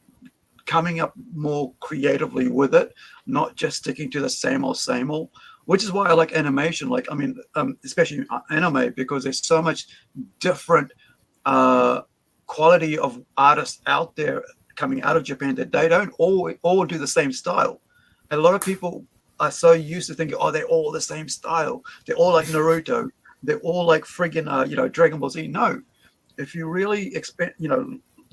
coming up more creatively with it, not just sticking to the same old, which is why I like animation. Like, I mean, especially anime, because there's so much different quality of artists out there coming out of Japan that they don't all do the same style. A lot of people are so used to thinking, oh, they're all the same style. They're all like Naruto. They're all like friggin' Dragon Ball Z. No, if you really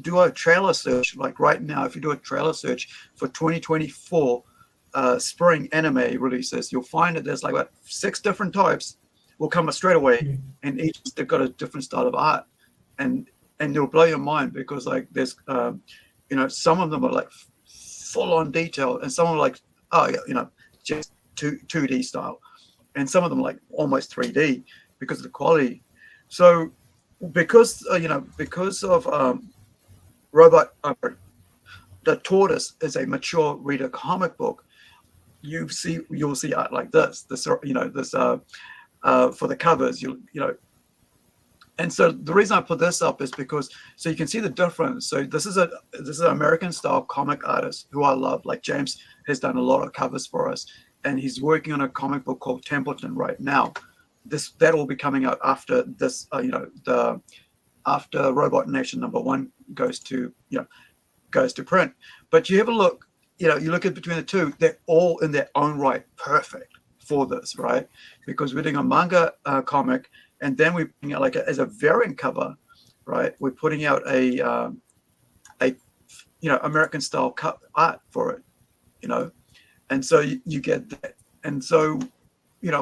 do a trailer search, like right now, if you do a trailer search for 2024 spring anime releases, you'll find that there's like about 6 different types will come up straight away, and each they've got a different style of art, and it'll blow your mind, because like there's some of them are like full on detail, and some are like just 2D style, and some of them like almost 3D because of the quality. So because of Robot, the Tortoise is a mature reader comic book, you'll see art like this for the covers, and so the reason I put this up is because so you can see the difference. So this is an American style comic artist who I love. Like James has done a lot of covers for us, and he's working on a comic book called Templeton right now. That will be coming out after this, after Robot Nation #1 goes to print. But you have a look, you look at between the two, they're all in their own right perfect for this, right? Because we're doing a manga comic, and then we're putting out as a variant cover, right? We're putting out a American style art for it, and so you get that. And so, we've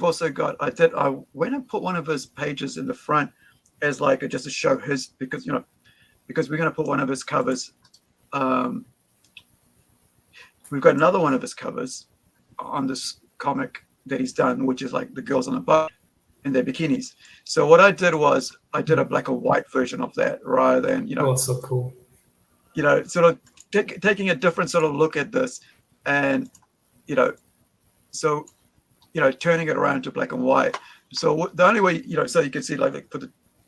also got, I went and put one of his pages in the front as just to show his, because we're going to put one of his covers. We've got another one of his covers on this comic that he's done, which is the girls on the boat in their bikinis. So what I did was I did a black and white version of that, rather than Oh, so cool. Sort of taking a different sort of look at this, and turning it around to black and white. So the only way, so you can see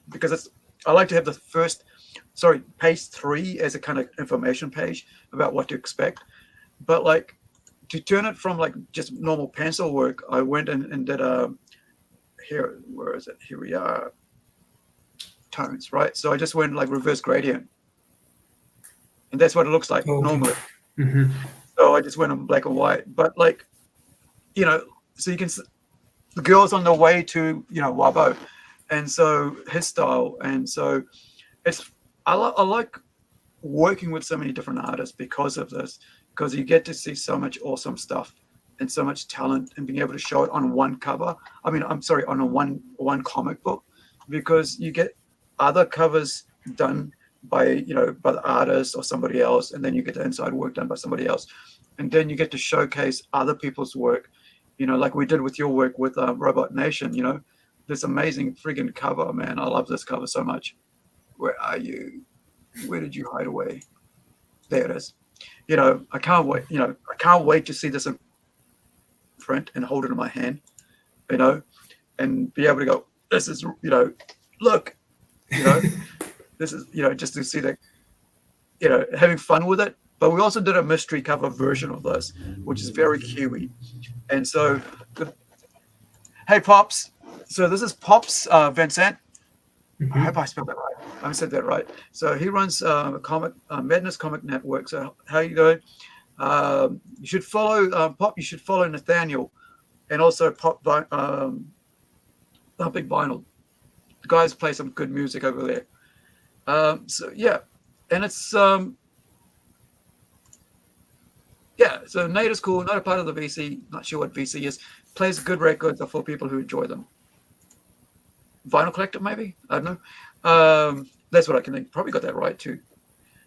because I like to have the page 3 as a kind of information page about what to expect. But to turn it from just normal pencil work, I went and did where is it? Here we are. Tones, right? So I just went reverse gradient. And that's what it looks like normally. Mm-hmm. So I just went on black and white. But so you can see the girl's on the way to, Wabo. And so his style. And so I like working with so many different artists because of this, because you get to see so much awesome stuff and so much talent, and being able to show it on one cover. On a one comic book, because you get other covers done by the artist or somebody else, and then you get the inside work done by somebody else, and then you get to showcase other people's work, like we did with your work with Robot Nation. This amazing friggin' cover, man. I love this cover so much. Where are you? Where did you hide away? There it is. I can't wait. I can't wait to see this in print and hold it in my hand, and be able to go, this is, look, this is, just to see that, having fun with it. But we also did a mystery cover version of this, which is very Kiwi. And so, hey, Pops. So this is Pops Vincent. Mm-hmm. I hope I spelled that right. I said that right. So he runs Madness Comic Network. So how you doing? You should follow Pop. You should follow Nathaniel, and also Pop Pumping Vinyl. The guys play some good music over there. So yeah, and it's So Nate is cool. Not a part of the VC. Not sure what VC is. Plays good records are for people who enjoy them. Vinyl collector, maybe, I don't know. That's what I can think. Probably got that right too.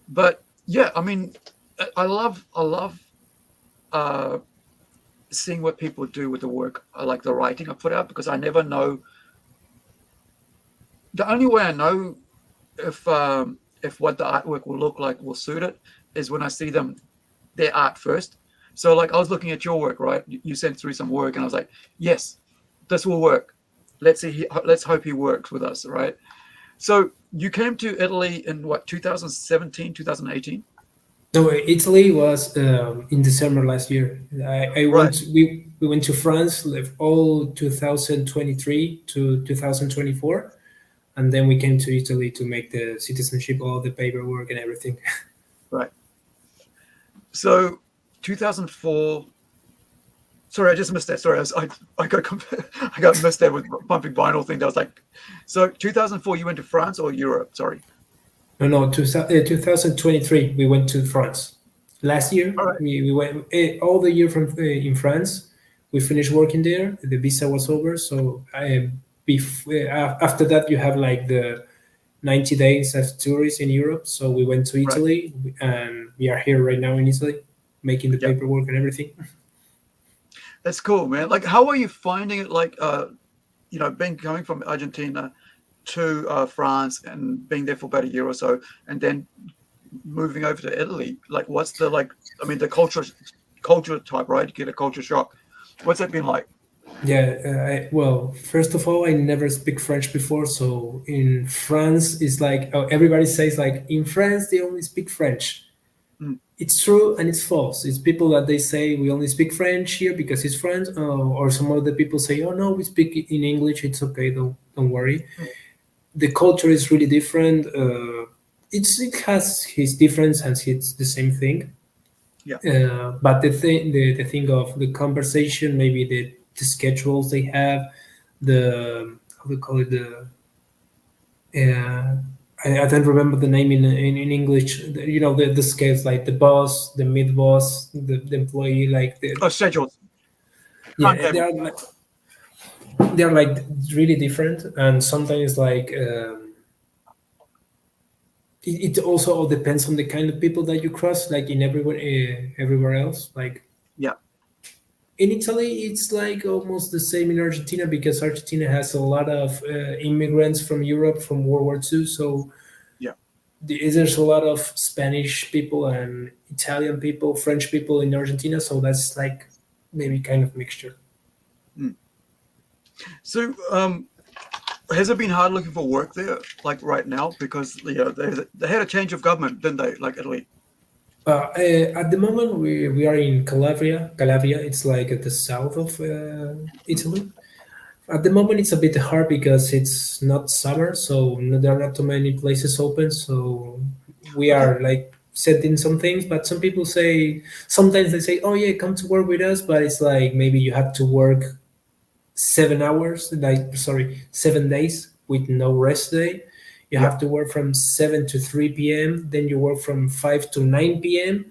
But yeah, I mean, I love seeing what people do with the work. I like the writing I put out, because I never know. The only way I know if what the artwork will look like will suit it is when I see their art first. So I was looking at your work, right? You sent through some work, and I was like, yes, this will work. Let's see. Let's hope he works with us, right? So you came to Italy in what, 2017, 2018? No, Italy was in December last year. I went. We went to France, lived all 2023 to 2024, and then we came to Italy to make the citizenship, all the paperwork and everything. Right. So 2004. Sorry, I just missed that. Sorry, I got missed that with Pumping Vinyl thing. That was so 2004 you went to France or Europe? Sorry. No, 2023 we went to France. Last year, All right. we went all the year from in France. We finished working there. The visa was over, so after that you have the 90 days as tourists in Europe. So we went to Italy, and we are here right now in Italy, making the paperwork and everything. That's cool, man. How are you finding it? Going from Argentina to France and being there for about a year or so, and then moving over to Italy. What's the the culture type, right? You get a culture shock. What's that been like? Yeah, well, first of all, I never speak French before, so in France, it's everybody says in France they only speak French, Mm. It's true and it's false. It's people that they say we only speak French here because it's French, or some other people say, oh no, we speak in English. It's okay, don't worry. Mm. The culture is really different. It has his difference and it's the same thing. Yeah. But the thing of the conversation, maybe the schedules they have, the how do you call it, the I don't remember the name in English. You know, the scales, like the boss, the mid boss, the employee, like the, Oh, schedules, yeah, timetable. they are like really different, and sometimes like it also all depends on the kind of people that you cross, like in everywhere else. Like Yeah. in Italy, it's like almost the same in Argentina because Argentina has a lot of immigrants from Europe from World War II. So Yeah. there's a lot of Spanish people and Italian people, French people in Argentina. So that's like maybe kind of mixture. Mm. So, has it been hard looking for work there, like right now? Because they had a change of government, didn't they? Like Italy. At the moment, we are in Calabria. Calabria, it's like at the south of Mm. Italy. At the moment, it's a bit hard because it's not summer, so there are not too many places open. So we Okay. are like setting some things, but some people say sometimes they say, "Oh yeah, come to work with us," but it's like maybe you have to work 7 hours, like sorry, 7 days with no rest day. You Yeah. have to work from 7 to 3 p.m. Then you work from 5 to 9 p.m.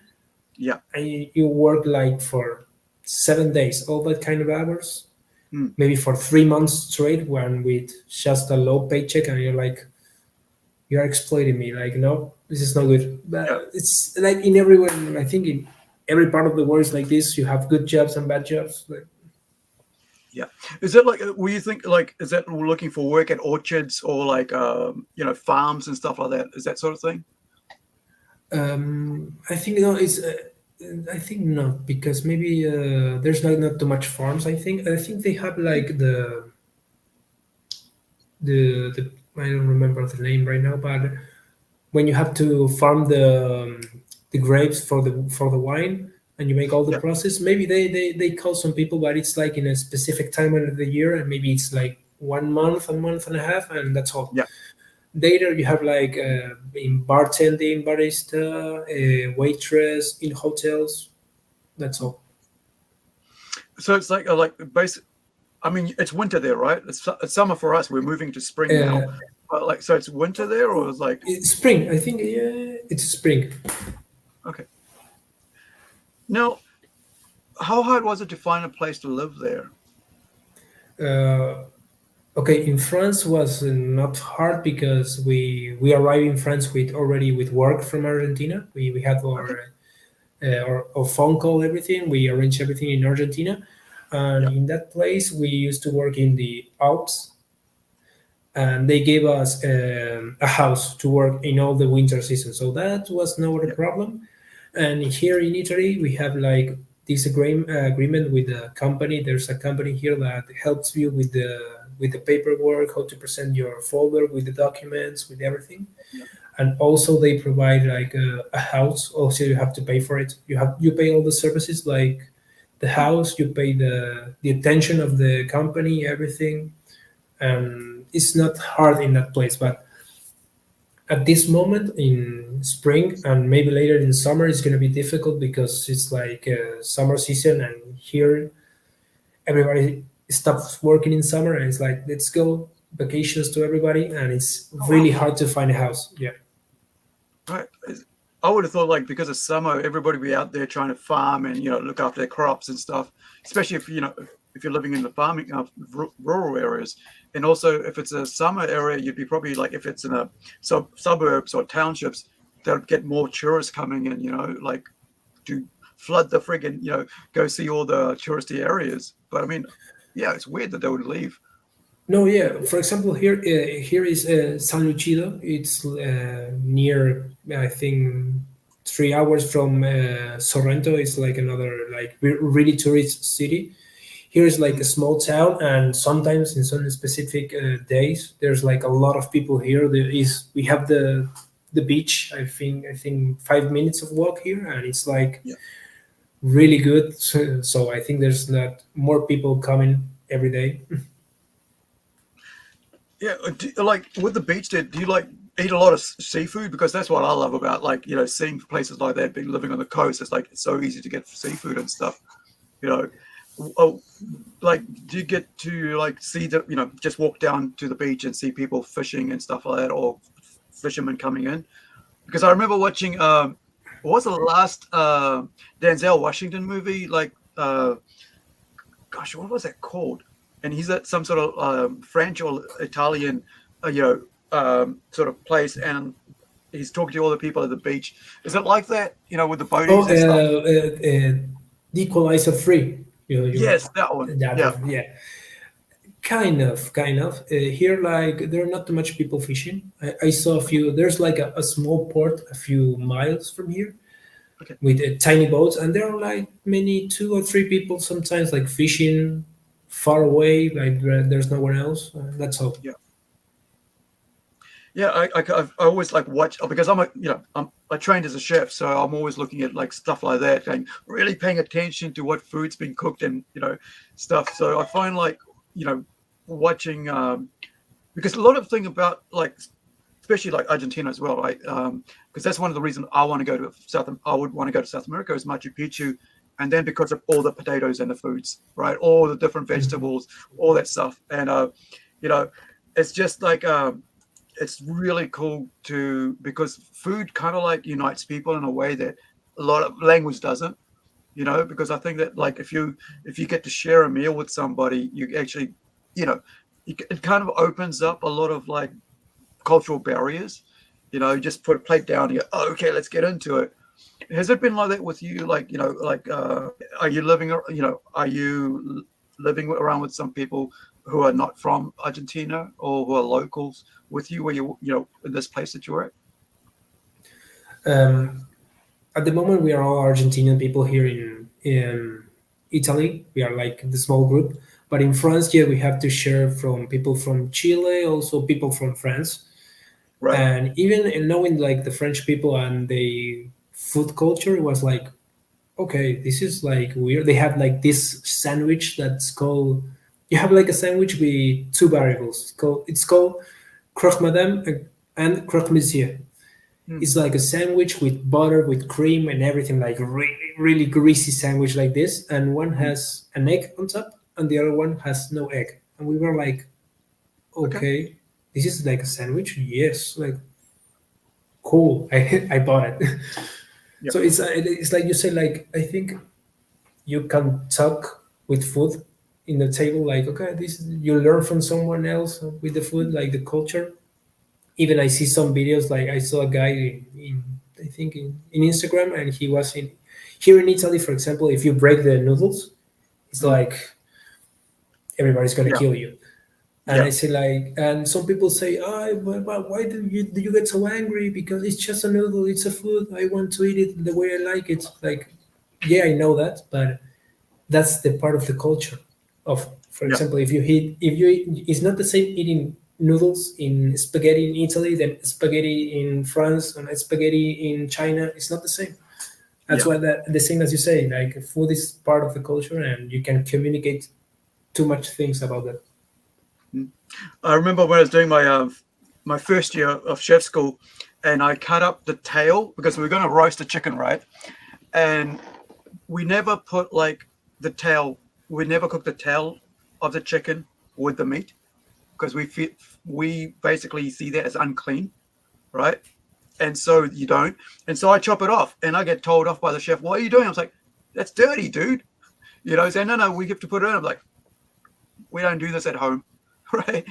Yeah. and you work like for 7 days, all that kind of hours, Mm. maybe for 3 months straight, one with just a low paycheck, and you're like, you're exploiting me. Like, no, this is not good. Yeah. But it's like in everywhere. I think in every part of the world is like this. You have good jobs and bad jobs. Like, Yeah. Is that like, were you think like, is that looking for work at orchards or like, farms and stuff like that? Is that sort of thing? I think no, it's. I think not because maybe there's not too much farms. I think they have like the I don't remember the name right now, but when you have to farm the grapes for the wine and you make all the Yeah. process, maybe they call some people, but it's like in a specific time of the year, and maybe it's like 1 month, a month and a half, and that's all. Yeah. Later you have like in bartending, barista, waitress in hotels. That's all. So it's like basic. I mean, it's winter there, right? It's summer for us. We're moving to spring now. Uh, But like, so it's winter there, or it's like, it's spring, I think. Yeah, it's spring. okay. Now, how hard was it to find a place to live there? Uh, Okay, in France was not hard because we arrived in France with already with work from Argentina. We had Okay. our phone call, everything. We arranged everything in Argentina, and Yeah. in that place we used to work in the Alps, and they gave us a house to work in all the winter season. So that was not a Yeah. problem. And here in Italy, we have like this agreement with a company. There's a company here that helps you with the paperwork, how to present your folder with the documents, with everything. Yeah. And also they provide like a house. Also, you have to pay for it. You pay all the services like the Mm. house. You pay the attention of the company, everything. And it's not hard in that place, but at this moment in spring and maybe later in summer it's going to be difficult because it's like summer season, and here everybody stops working in summer and it's like let's go vacations to everybody, and it's Oh really wow. hard to find a house. Yeah. Right. I would have thought like because of summer, everybody would be out there trying to farm and look after their crops and stuff. Especially if you're living in the farming rural areas, and also if it's a summer area, you'd be probably like if it's in a suburbs or townships, they'll get more tourists coming in. Like to flood the friggin' go see all the touristy areas. But I mean, yeah, it's weird that they would leave. No, yeah. For example, here is San Lucido. It's near, I think, 3 hours from Sorrento. It's like another like really tourist city. Here is like Mm. a small town, and sometimes in some specific days, there's like a lot of people here. There is we have the beach. I think 5 minutes of walk here, and it's like Yeah. really good. So I think there's not more people coming every day. Yeah, like with the beach there, do you like eat a lot of seafood? Because that's what I love about like, seeing places like that, being living on the coast. It's like it's so easy to get seafood and stuff. You know, oh, like do you get to like see the, just walk down to the beach and see people fishing and stuff like that, or fishermen coming in? Because I remember watching what was the last Denzel Washington movie? Like gosh, what was that called? And he's at some sort of French or Italian, sort of place, and he's talking to all the people at the beach. Is it like that? With the Oh, boaties and stuff? the Equalizer 3. You Yes, that one. that Yeah. yeah. Kind of. Here, like, there are not too much people fishing. I saw a few. There's like a small port a few miles from here Okay. with tiny boats, and there are like many 2 or 3 people sometimes, like fishing far away, like there's nowhere else. That's all. Yeah. Yeah, I always like watch because I trained as a chef, so I'm always looking at like stuff like that and really paying attention to what food's being cooked and stuff. So I find like watching because a lot of thing about like especially like Argentina as well, right? Because that's one of the reasons I want to go to I would want to go to South America is Machu Picchu, and then because of all the potatoes and the foods, right? All the different vegetables, all that stuff, and it's just like. It's really cool because food kind of like unites people in a way that a lot of language doesn't, because I think that like if you get to share a meal with somebody, you actually, it kind of opens up a lot of like cultural barriers, you just put a plate down and oh, okay, let's get into it. Has it been like that with you? Like, are you living around with some people who are not from Argentina or who are locals with you where in this place that you're at? At the moment, we are all Argentinian people here in Italy. We are like the small group, but in France, yeah, we have to share from people from Chile, also people from France, Right. and even in knowing like the French people and the food culture, it was like, okay, this is like weird. They have like this sandwich that's called. You have like a sandwich with 2 variables. It's called croque madame and croque monsieur. It's like a sandwich with butter, with cream, and everything, like really, really greasy sandwich like this. And one has an egg on top, and the other one has no egg. And we were like, okay, this is like a sandwich. Yes, like cool. I bought it. Yeah. So it's like you say. Like I think you can talk with food in the table. Like okay, this you learn from someone else with the food, like the culture. Even I see some videos, like I saw a guy in I think in Instagram, and he was in here in Italy, for example. If you break the noodles, it's like everybody's gonna Yeah. kill you. And Yeah. I say like, and some people say, oh, why do you get so angry? Because it's just a noodle, it's a food. I want to eat it the way I like it. Like, yeah, I know that, but that's the part of the culture. Of, for Yeah. example, if you eat, it's not the same eating noodles in spaghetti in Italy than spaghetti in France and spaghetti in China. It's not the same. That's Yeah. why the same as you say, like food is part of the culture, and you can communicate too much things about that. I remember when I was doing my first year of chef school, and I cut up the tail because we were going to roast a chicken, right? And we never put like the tail. We never cooked the tail of the chicken with the meat because we basically see that as unclean, right? And so you don't. And so I chop it off, and I get told off by the chef. What are you doing? I was like, "That's dirty, dude." Saying, "No, we have to put it in." I'm like, "We don't do this at home." Right?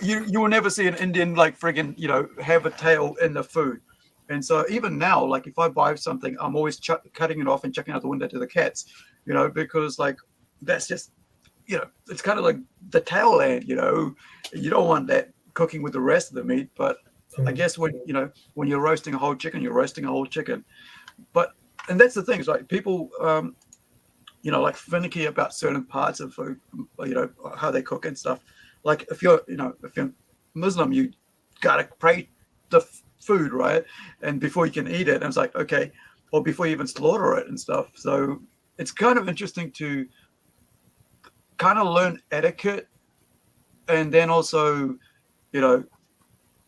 You will never see an Indian like friggin' have a tail in the food. And so even now, like if I buy something, I'm always cutting it off and chucking out the window to the cats, because like that's just it's kind of like the tail land. You don't want that cooking with the rest of the meat. But I guess when you're roasting a whole chicken, you're roasting a whole chicken. And that's the thing, is like people like finicky about certain parts of food, how they cook and stuff. Like if you're Muslim, you gotta pray food, right? And before you can eat it, and it's like, okay, or before you even slaughter it and stuff. So it's kind of interesting to kind of learn etiquette, and then also, you know,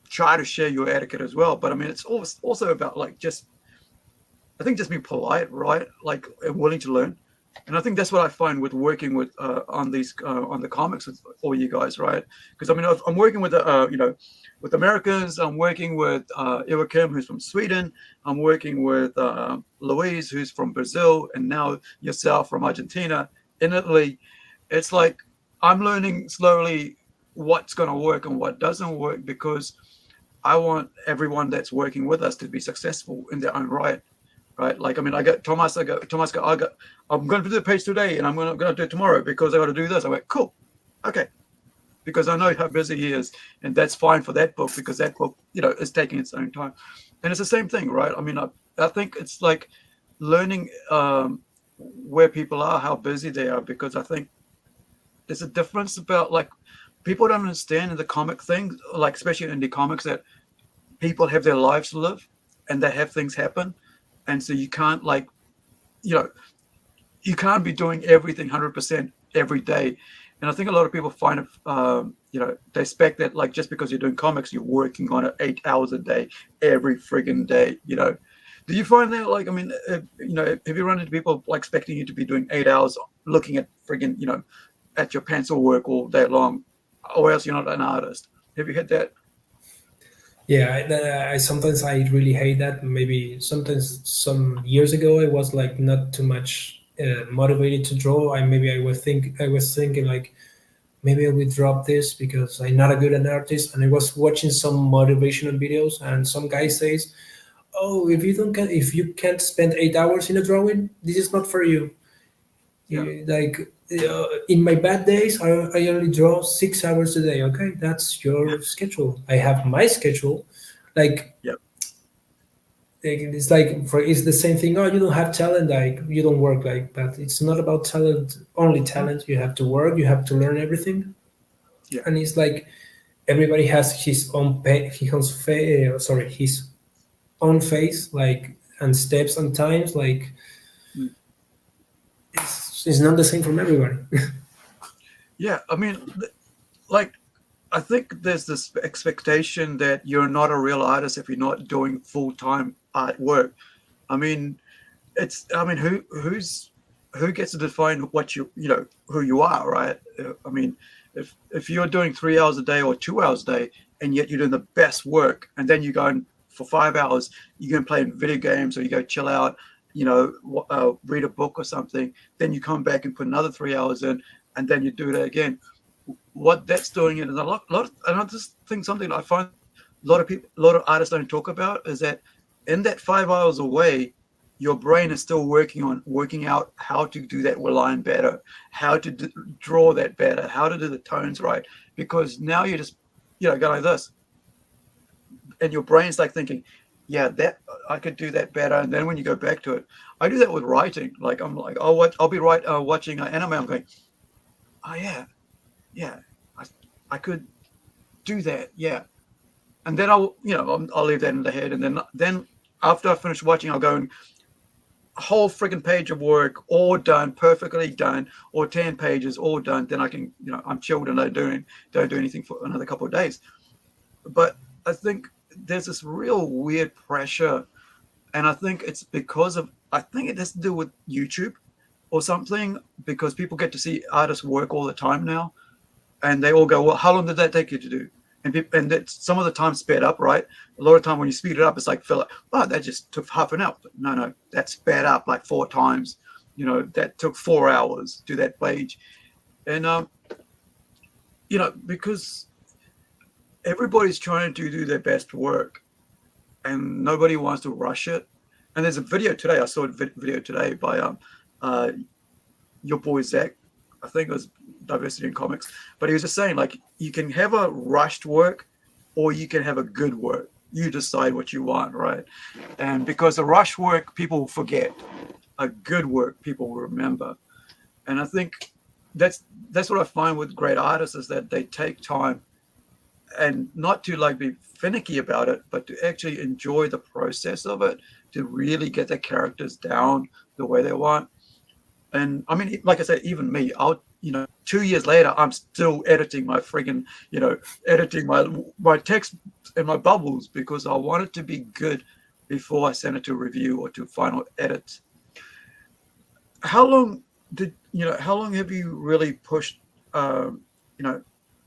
try to share your etiquette as well. But I mean, it's also about like just, I think just being polite, right? Like, and willing to learn. And I think that's what I find with working with on these on the comics with all you guys, right? Because I mean, I'm working with you know, with Americans. I'm working with Iwakim, who's from Sweden. I'm working with Louise, who's from Brazil, and now yourself from Argentina. In Italy, it's like I'm learning slowly what's going to work and what doesn't work, because I want everyone that's working with us to be successful in their own right. Right. Like, I mean, I got Tomas, I'm going to do the page today and I'm going to do it tomorrow because I got to do this. I went, cool. Okay. Because I know how busy he is, and that's fine for that book, because that book, you know, is taking its own time. And it's the same thing, right? I mean, I think it's like learning where people are, how busy they are, because I think there's a difference about, like, people don't understand in the comic thing, like especially in indie comics, that people have their lives to live and they have things happen. And so you can't, like, you know, you can't be doing everything 100% every day. And I think a lot of people find it, you know, they expect that, like, just because you're doing comics, you're working on it 8 hours a day, every friggin' day, you know. Do you find that, like, I mean, you know, have you run into people like expecting you to be doing 8 hours looking at friggin', you know, at your pencil work all day long, or else you're not an artist? Have you had that? Yeah, I sometimes I really hate that. Maybe sometimes some years ago I was like not too much motivated to draw. I was thinking like maybe I will drop this because I'm not a good an artist. And I was watching some motivational videos, and some guy says, "Oh, if you can't spend 8 hours in a drawing, this is not for you." Yeah. Like in my bad days, I only draw 6 hours a day. Okay, that's your schedule. I have my schedule. Like Yeah. it's like it's the same thing. Oh, you don't have talent. Like you don't work. Like, but it's not about talent. Only talent. You have to work. You have to learn everything. Yeah. And it's like everybody has his own his own face, like, and steps and times. Like Mm. it's not the same from everybody. Yeah. I mean, like, I think there's this expectation that you're not a real artist if you're not doing full-time art work. I mean, who gets to define what you know, who you are, right? I mean, if you're doing 3 hours a day or 2 hours a day, and yet you're doing the best work, and then you go in for 5 hours, you go play video games, or you go chill out, you know, read a book or something, then you come back and put another 3 hours in, and then you do that again. What that's doing it is a lot, and I just think something I find a lot of artists don't talk about is that in that 5 hours away, your brain is still working out how to do that line better, how to draw that better, how to do the tones right, because now you just, you know, go like this, and your brain's like thinking, yeah, that I could do that better. And then when you go back to it, I do that with writing. Like, I'm like, oh, I'll be watching anime. I'm going, oh yeah, I could do that, yeah. And then I'll leave that in the head, and then after I finish watching, I'll go and a whole friggin' page of work, all done, perfectly done, or 10 pages, all done. Then I can, you know, I'm chilled and don't do anything for another couple of days. But I think there's this real weird pressure, and I think it's because of, I think it has to do with YouTube or something, because people get to see artists work all the time now, and they all go, well, how long did that take you to do? And that's some of the time sped up, right? A lot of time when you speed it up, it's like, oh, that just took half an hour. But no, that sped up like 4 times. You know, that took 4 hours to do that page. And, you know, because everybody's trying to do their best work, and nobody wants to rush it. And there's a video today, I saw a video today by your boy Zach, I think it was Diversity in Comics, but he was just saying, like, you can have a rushed work or you can have a good work. You decide what you want, right? And because the rush work, people will forget. A good work, people will remember. And I think that's what I find with great artists, is that they take time and not to like be finicky about it, but to actually enjoy the process of it, to really get the characters down the way they want. And I mean, like I said, even me, I'll, 2 years later, I'm still editing my friggin', editing my text and my bubbles because I want it to be good before I send it to review or to final edits. How long how long have you really pushed,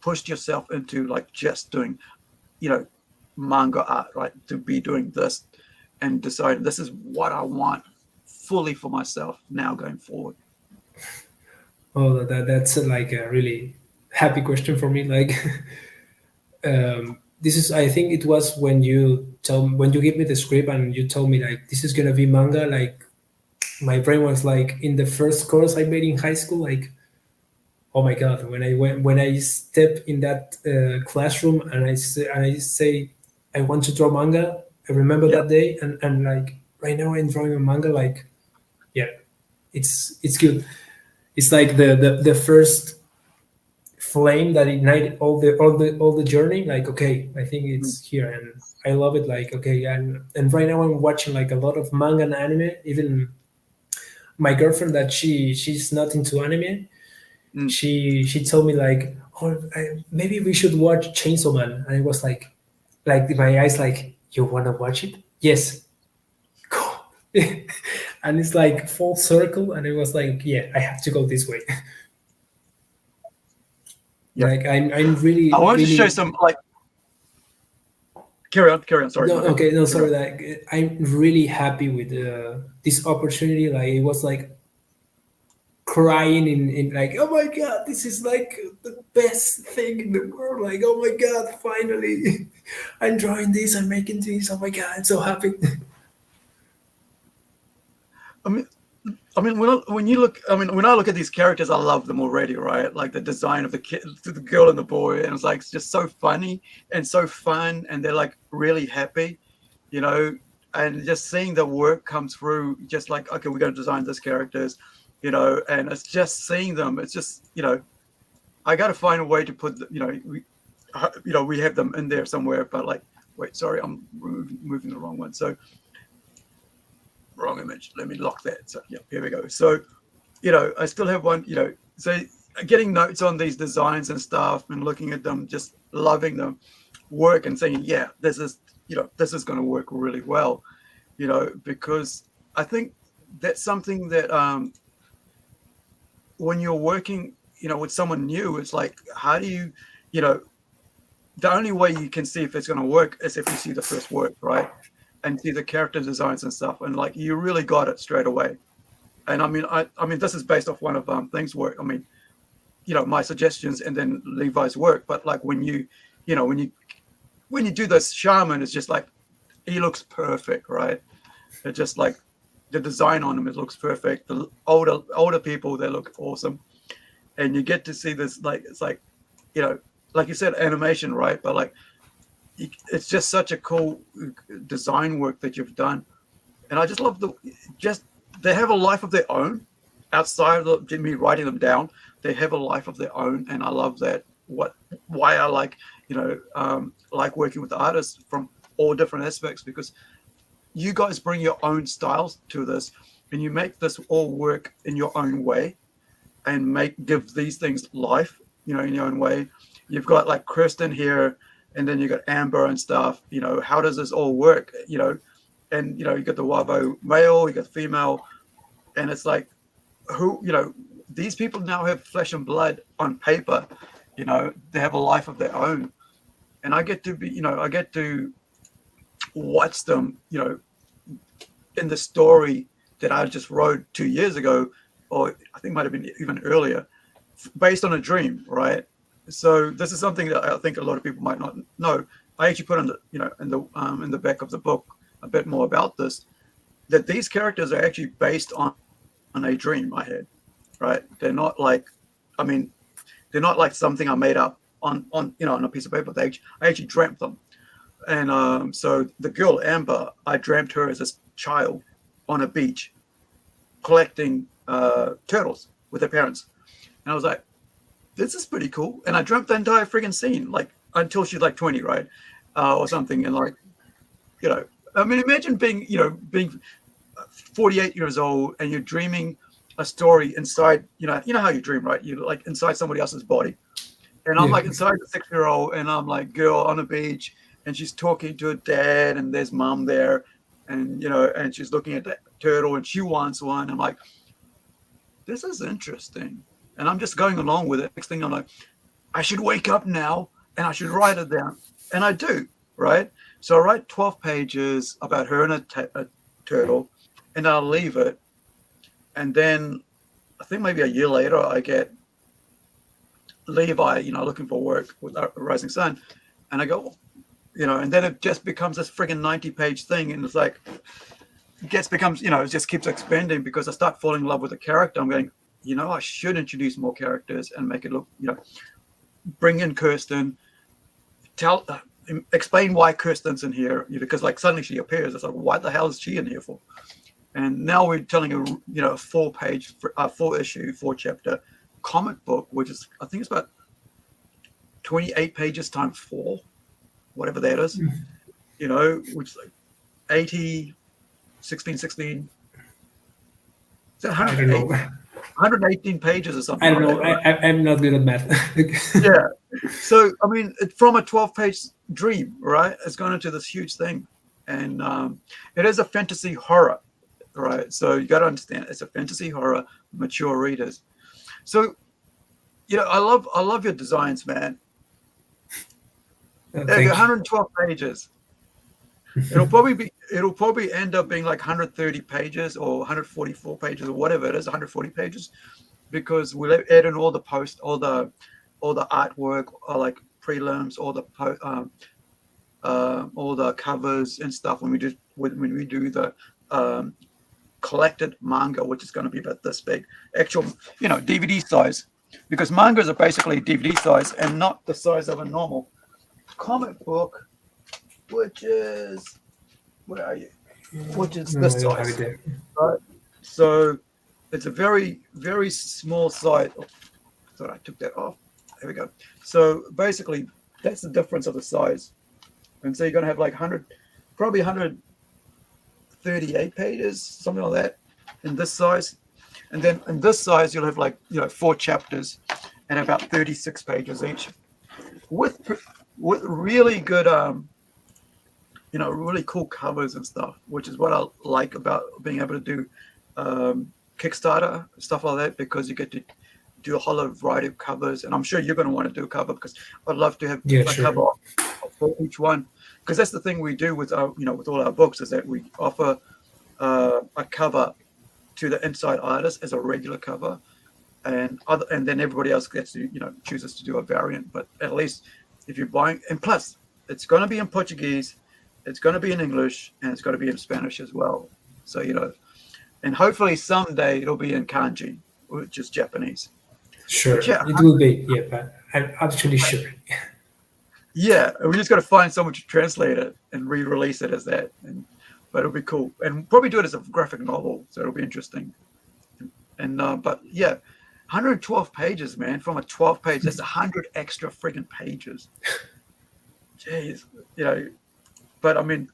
pushed yourself into like just doing, manga art, right? To be doing this and decided this is what I want fully for myself now going forward. Oh, that's like a really happy question for me. Like, this is, I think it was when you gave me the script and you told me like this is gonna be manga. Like, my brain was like in the first course I made in high school. Like, oh my god, when I step in that classroom and I say I want to draw manga. I remember Yeah. that day, and like right now I'm drawing a manga. Like, yeah, it's good. It's like the first flame that ignited all the journey. Like, okay, I think Mm. it's here, and I love it. Like, okay, and right now I'm watching like a lot of manga and anime. Even my girlfriend, that she's not into anime, Mm. she told me like, oh, maybe we should watch Chainsaw Man, and I was like my eyes like, you wanna watch it? Yes, go. And it's like full circle, and it was like, yeah, I have to go this way. Yeah. Like, I'm I really wanted to show really some like carry on. Sorry, no, my bad. okay, no, Carry sorry. on. Like, I'm really happy with this opportunity. Like, it was like crying in like, oh my god, this is like the best thing in the world. Like, oh my god, finally, I'm drawing this, I'm making this. Oh my god, I'm so happy. I mean, when you look, when I look at these characters, I love them already, right? Like the design of the kid, the girl and the boy, and it's like it's just so funny and so fun, and they're like really happy, you know. And just seeing the work come through, just like, okay, we're going to design this characters, and it's just seeing them. It's just, I got to find a way to put, we have them in there somewhere. But like, wait, sorry, I'm moving the wrong one. So wrong image. Let me lock that. So yeah, here we go. So, I still have one, so getting notes on these designs and stuff and looking at them, just loving them work and saying, yeah, this is going to work really well, because I think that's something that, when you're working, with someone new, it's like, how do you, the only way you can see if it's going to work is if you see the first work, right? And see the character designs and stuff, and like you really got it straight away. And I mean, this is based off one of things work. I mean, my suggestions and then Levi's work. But like when you do this shaman, it's just like he looks perfect, right? It's just like the design on him, it looks perfect. The older people, they look awesome, and you get to see this, like, it's like, like you said, animation, right? But like, it's just such a cool design work that you've done, and I just love they have a life of their own outside of me writing them down. They have a life of their own, and I love that. Why I like, like working with the artists from all different aspects, because you guys bring your own styles to this, and you make this all work in your own way, and give these things life, in your own way. You've got like Kristen here, and then you got Amber and stuff. How does this all work? And you got the Wavo male, you got female, and it's like, these people now have flesh and blood on paper. They have a life of their own, and I get to watch them, in the story that I just wrote 2 years ago, or I think might have been even earlier, based on a dream, right? So this is something that I think a lot of people might not know. I actually put in the back of the book a bit more about this, that these characters are actually based on a dream I had, right? They're not like, they're not like something I made up on a piece of paper. I actually dreamt them. And so the girl Amber, I dreamt her as a child on a beach collecting turtles with her parents, and I was like, this is pretty cool. And I dreamt the entire friggin' scene, like until she's like 20, right? Or something. And like, you know, I mean, imagine being, you know, being 48 years old and you're dreaming a story inside, you know how you dream, right? You're like inside somebody else's body. And I'm like inside the 6-year-old, and I'm like girl on a beach, and she's talking to her dad, and there's mom there, and you know, and she's looking at that turtle, and she wants one. I'm like, this is interesting, and I'm just going along with it. Next thing I'm like, I should wake up now, and I should write it down, and I do, right? So I write 12 pages about her and a turtle, and I'll leave it, and then I think maybe a year later I get Levi, you know, looking for work with Rising Sun, and I go, you know, and then it just becomes this friggin' 90-page thing, and it's like, becomes, you know, it just keeps expanding because I start falling in love with the character. I'm going, you know, I should introduce more characters and make it look, you know, bring in Kirsten, explain why Kirsten's in here, you know, because like suddenly she appears. It's like, what the hell is she in here for? And now we're telling a, you know, a 4-page, 4-issue, 4-chapter comic book, which is, I think it's about 28 pages times 4, whatever that is, you know, which is like 80, 16. Is that 118 pages or something? I don't know. Right? I'm not good at math. Yeah. So, I mean, from a 12-page dream, right? It's gone into this huge thing. And it is a fantasy horror, right? So you got to understand, it's a fantasy horror, mature readers. So, you know, I love your designs, man. 112 pages. It'll probably end up being like 130 pages or 144 pages or whatever it is, 140 pages, because we'll add in all the artwork, or like prelims, all the covers and stuff when we do the collected manga, which is going to be about this big, actual, you know, DVD size, because mangas are basically DVD size and not the size of a normal comic book, which is, where are you? Which is this size, right? So it's a very, very small size. Oh, thought I took that off. There we go. So basically, that's the difference of the size. And so you're going to have like probably 138 pages, something like that, in this size. And then in this size, you'll have like, you know, 4 chapters and about 36 pages each, with really good, you know, really cool covers and stuff, which is what I like about being able to do Kickstarter, stuff like that, because you get to do a whole variety of covers. And I'm sure you're going to want to do a cover, because I'd love to have a cover for each one. Because that's the thing we do with our, you know, with all our books, is that we offer a cover to the inside artist as a regular cover, and then everybody else gets to, you know, chooses to do a variant. But at least if you're buying, and plus it's going to be in Portuguese, it's going to be in English, and it's going to be in Spanish as well. So, you know, and hopefully someday it'll be in kanji, which is Japanese. Sure, yeah, it will be. Yeah, but I'm actually sure. Yeah, we just got to find someone to translate it and re-release it as that. But it'll be cool, and probably do it as a graphic novel, so it'll be interesting. And but yeah, 112 pages, man. From a 12-page, that's 100 extra friggin' pages. Jeez, you know. But I mean,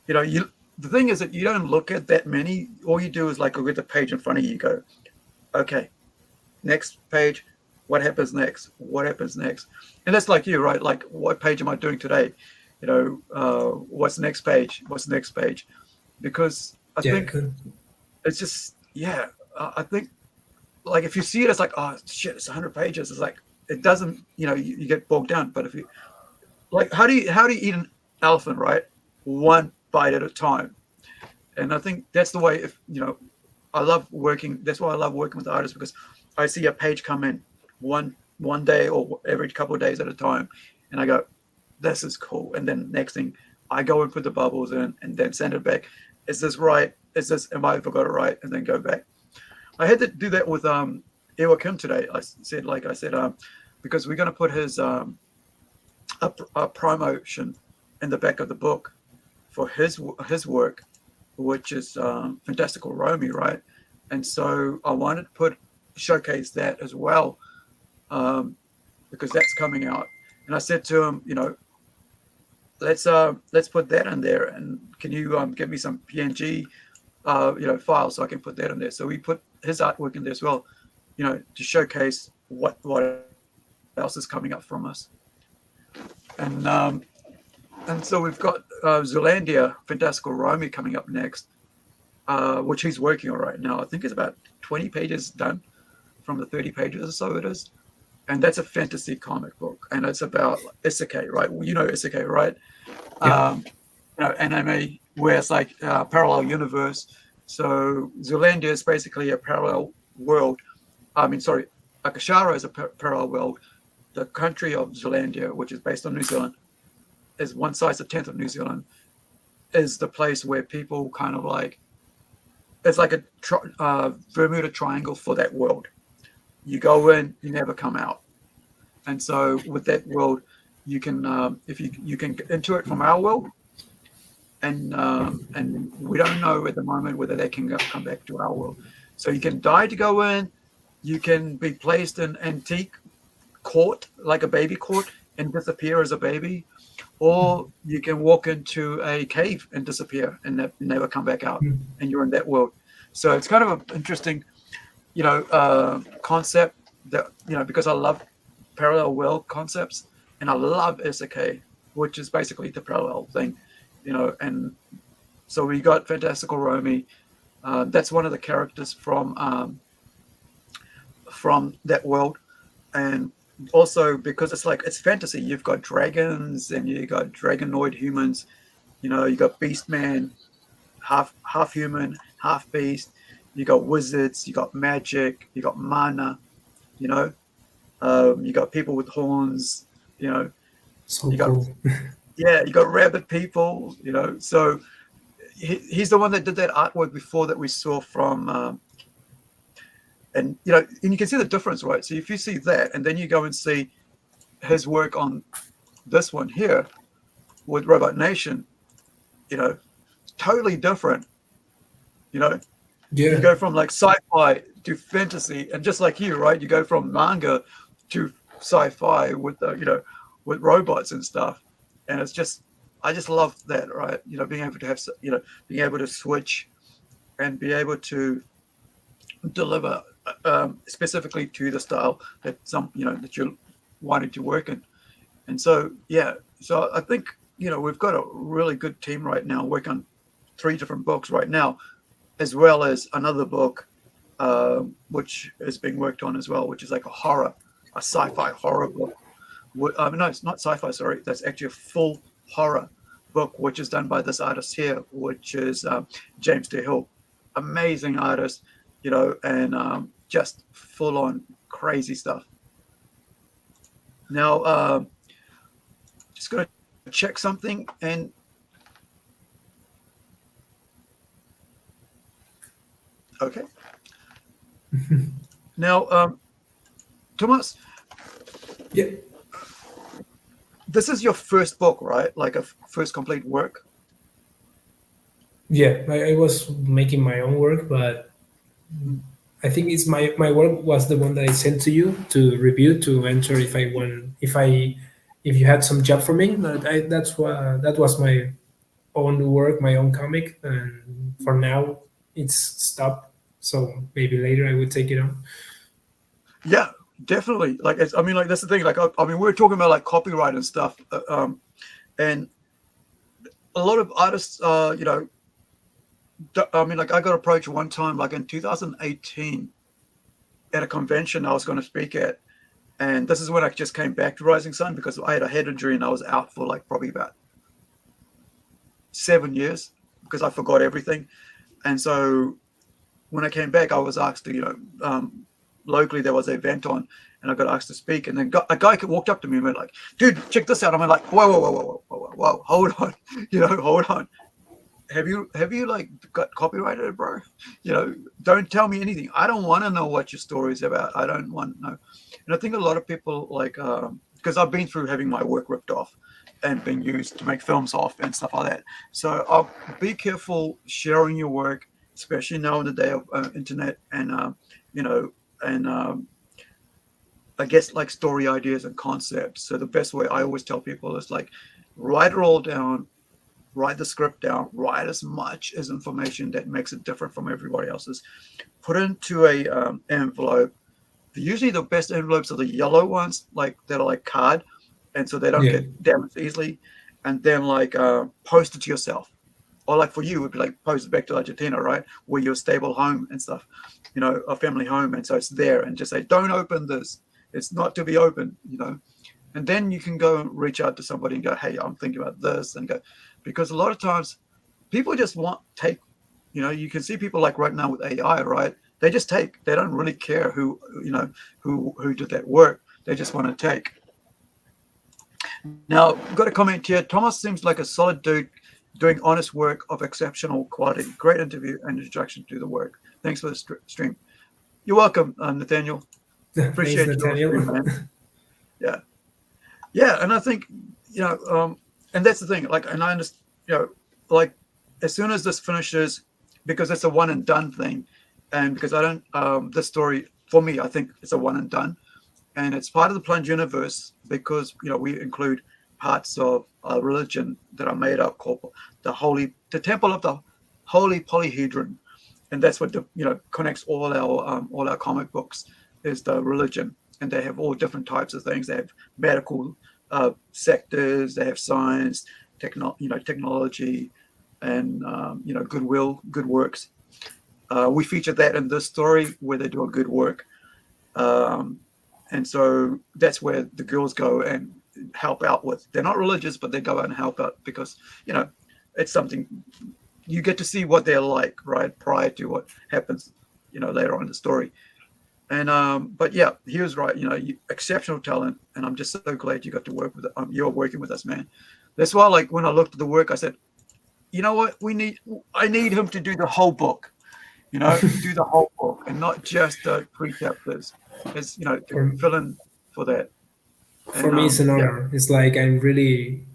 you know, the thing is that you don't look at that many. All you do is like look at the page in front of you. You go, okay, next page. What happens next? What happens next? And that's like you, right? Like, what page am I doing today? You know, what's the next page? What's the next page? Because I think it's just, yeah, I think, like, if you see it as like, oh, shit, it's 100 pages. It's like, it doesn't, you know, you get bogged down. But if you, like, how do you eat an elephant, right? One bite at a time. And I think that's the way, if, you know, that's why I love working with artists, because I see a page come in one day or every couple of days at a time, and I go, this is cool. And then next thing, I go and put the bubbles in and then send it back. Is this right? Am I forgot it right? And then go back. I had to do that with Ewa Kim today. I said, because we're going to put his a promotion in the back of the book for his work, which is Fantastical Romy, right? And so I wanted to showcase that as well, because that's coming out. And I said to him, let's put that in there, and can you give me some PNG files so I can put that in there. So we put his artwork in there as well, to showcase what else is coming up from us. And so we've got Zealandia Fantastical Romy coming up next, which he's working on right now. I think it's about 20 pages done from the 30 pages or so it is. And that's a fantasy comic book, and it's about isekai, right? Well, isekai, right? Yeah. Anime, where it's like a parallel universe. So Zealandia is basically a parallel world. Akashara is a parallel world. The country of Zealandia, which is based on New Zealand, is 1/10 of New Zealand, is the place where people kind of like, it's like a Bermuda Triangle for that world. You go in, you never come out. And so with that world, you can, if you can enter it from our world, and we don't know at the moment whether they can come back to our world. So you can die to go in, you can be placed in antique court, like a baby court, and disappear as a baby, or you can walk into a cave and disappear and never come back out, and you're in that world. So it's kind of an interesting, concept that, because I love parallel world concepts, and I love isekai, which is basically the parallel thing, and so we got Fantastical Romy. That's one of the characters from that world. And also because it's fantasy, you've got dragons and you got dragonoid humans, you got beast man, half human, half beast, you got wizards, you got magic, you got mana, you got people with horns, So you got cool. you got rabbit people, so he's the one that did that artwork before that we saw from and you can see the difference, right? So if you see that and then you go and see his work on this one here with Robot Nation, totally different. Yeah. You go from like sci-fi to fantasy, and just like you, right? You go from manga to sci-fi with with robots and stuff, and I just love that, right? Being able to have being able to switch and be able to deliver specifically to the style that that you're wanting to work in. And so so I think we've got a really good team right now working on 3 different books right now, as well as another book which is being worked on as well, which is like a sci-fi horror book. No, it's not sci-fi, sorry. That's actually a full horror book, which is done by this artist here, which is James DeHill. Amazing artist, and just full on crazy stuff. Now, just going to check something, and okay. Now, Tomas, Yeah. this is your first book, right? Like a first complete work? Yeah, I was making my own work, but I think it's my work was the one that I sent to you to review, to enter if you had some job for me. That was my own work, my own comic, and for now it's stopped. So maybe later I would take it on. Yeah, definitely. Like, that's the thing. Like, we're talking about like copyright and stuff, and a lot of artists, like I got approached one time, like in 2018, at a convention I was going to speak at, and this is when I just came back to Rising Sun because I had a head injury and I was out for like probably about 7 years because I forgot everything. And so when I came back, I was asked to, locally there was an event on, and I got asked to speak. And then a guy walked up to me and went like, "Dude, check this out." I'm like, whoa, hold on, hold on. Have you like got copyrighted, bro? Don't tell me anything. I don't want to know what your story's about. I don't want to know. And I think a lot of people like, because I've been through having my work ripped off and being used to make films off and stuff like that. So I'll be careful sharing your work, especially now in the day of internet and I guess, like story ideas and concepts. So the best way I always tell people is like, write it all down, write the script down, write as much as information that makes it different from everybody else's, put it into a envelope. Usually the best envelopes are the yellow ones, like that are like card, and so they don't Yeah. get damaged easily. And then like post it to yourself, or like for you, it would be like post it back to Argentina, right, where you're a stable home and stuff, you know, a family home, and so it's there, and just say, don't open this. It's not to be opened, you know. And then you can go and reach out to somebody and go, hey, I'm thinking about this, and go, because a lot of times people just want take, you know, you can see people like right now with AI, right? They just take. They don't really care who, you know, who did that work. They just want to take. Now, I've got a comment here. Tomas seems like a solid dude doing honest work of exceptional quality. Great interview and introduction to the work. Thanks for the stream. You're welcome, Nathaniel. Thanks, Appreciate your Nathaniel. stream, man. Yeah. Yeah, and I think, you know, and that's the thing, like, and I understand, you know, like, as soon as this finishes, because it's a one and done thing, and because I don't, this story, for me, I think it's a one and done, and it's part of the Plunge universe because, you know, we include parts of a religion that are made up called the Temple of the Holy Polyhedron, and that's what, you know, connects all our comic books, is the religion. And they have all different types of things. They have medical sectors. They have science, technology, and you know, goodwill, good works. We feature that in this story where they're doing good work, and so that's where the girls go and help out with. They're not religious, but they go out and help out because, you know, it's something you get to see what they're like, right, prior to what happens, you know, later on in the story. And but yeah, he was right. You know, exceptional talent, and I'm just so glad you got to work with it. You're working with us, man. That's why, like, when I looked at the work, I said, you know what, I need him to do the whole book. You know, do the whole book and not just the 3 chapters. It's, you know, to fill in for that. For me, it's an honor. It's like I'm really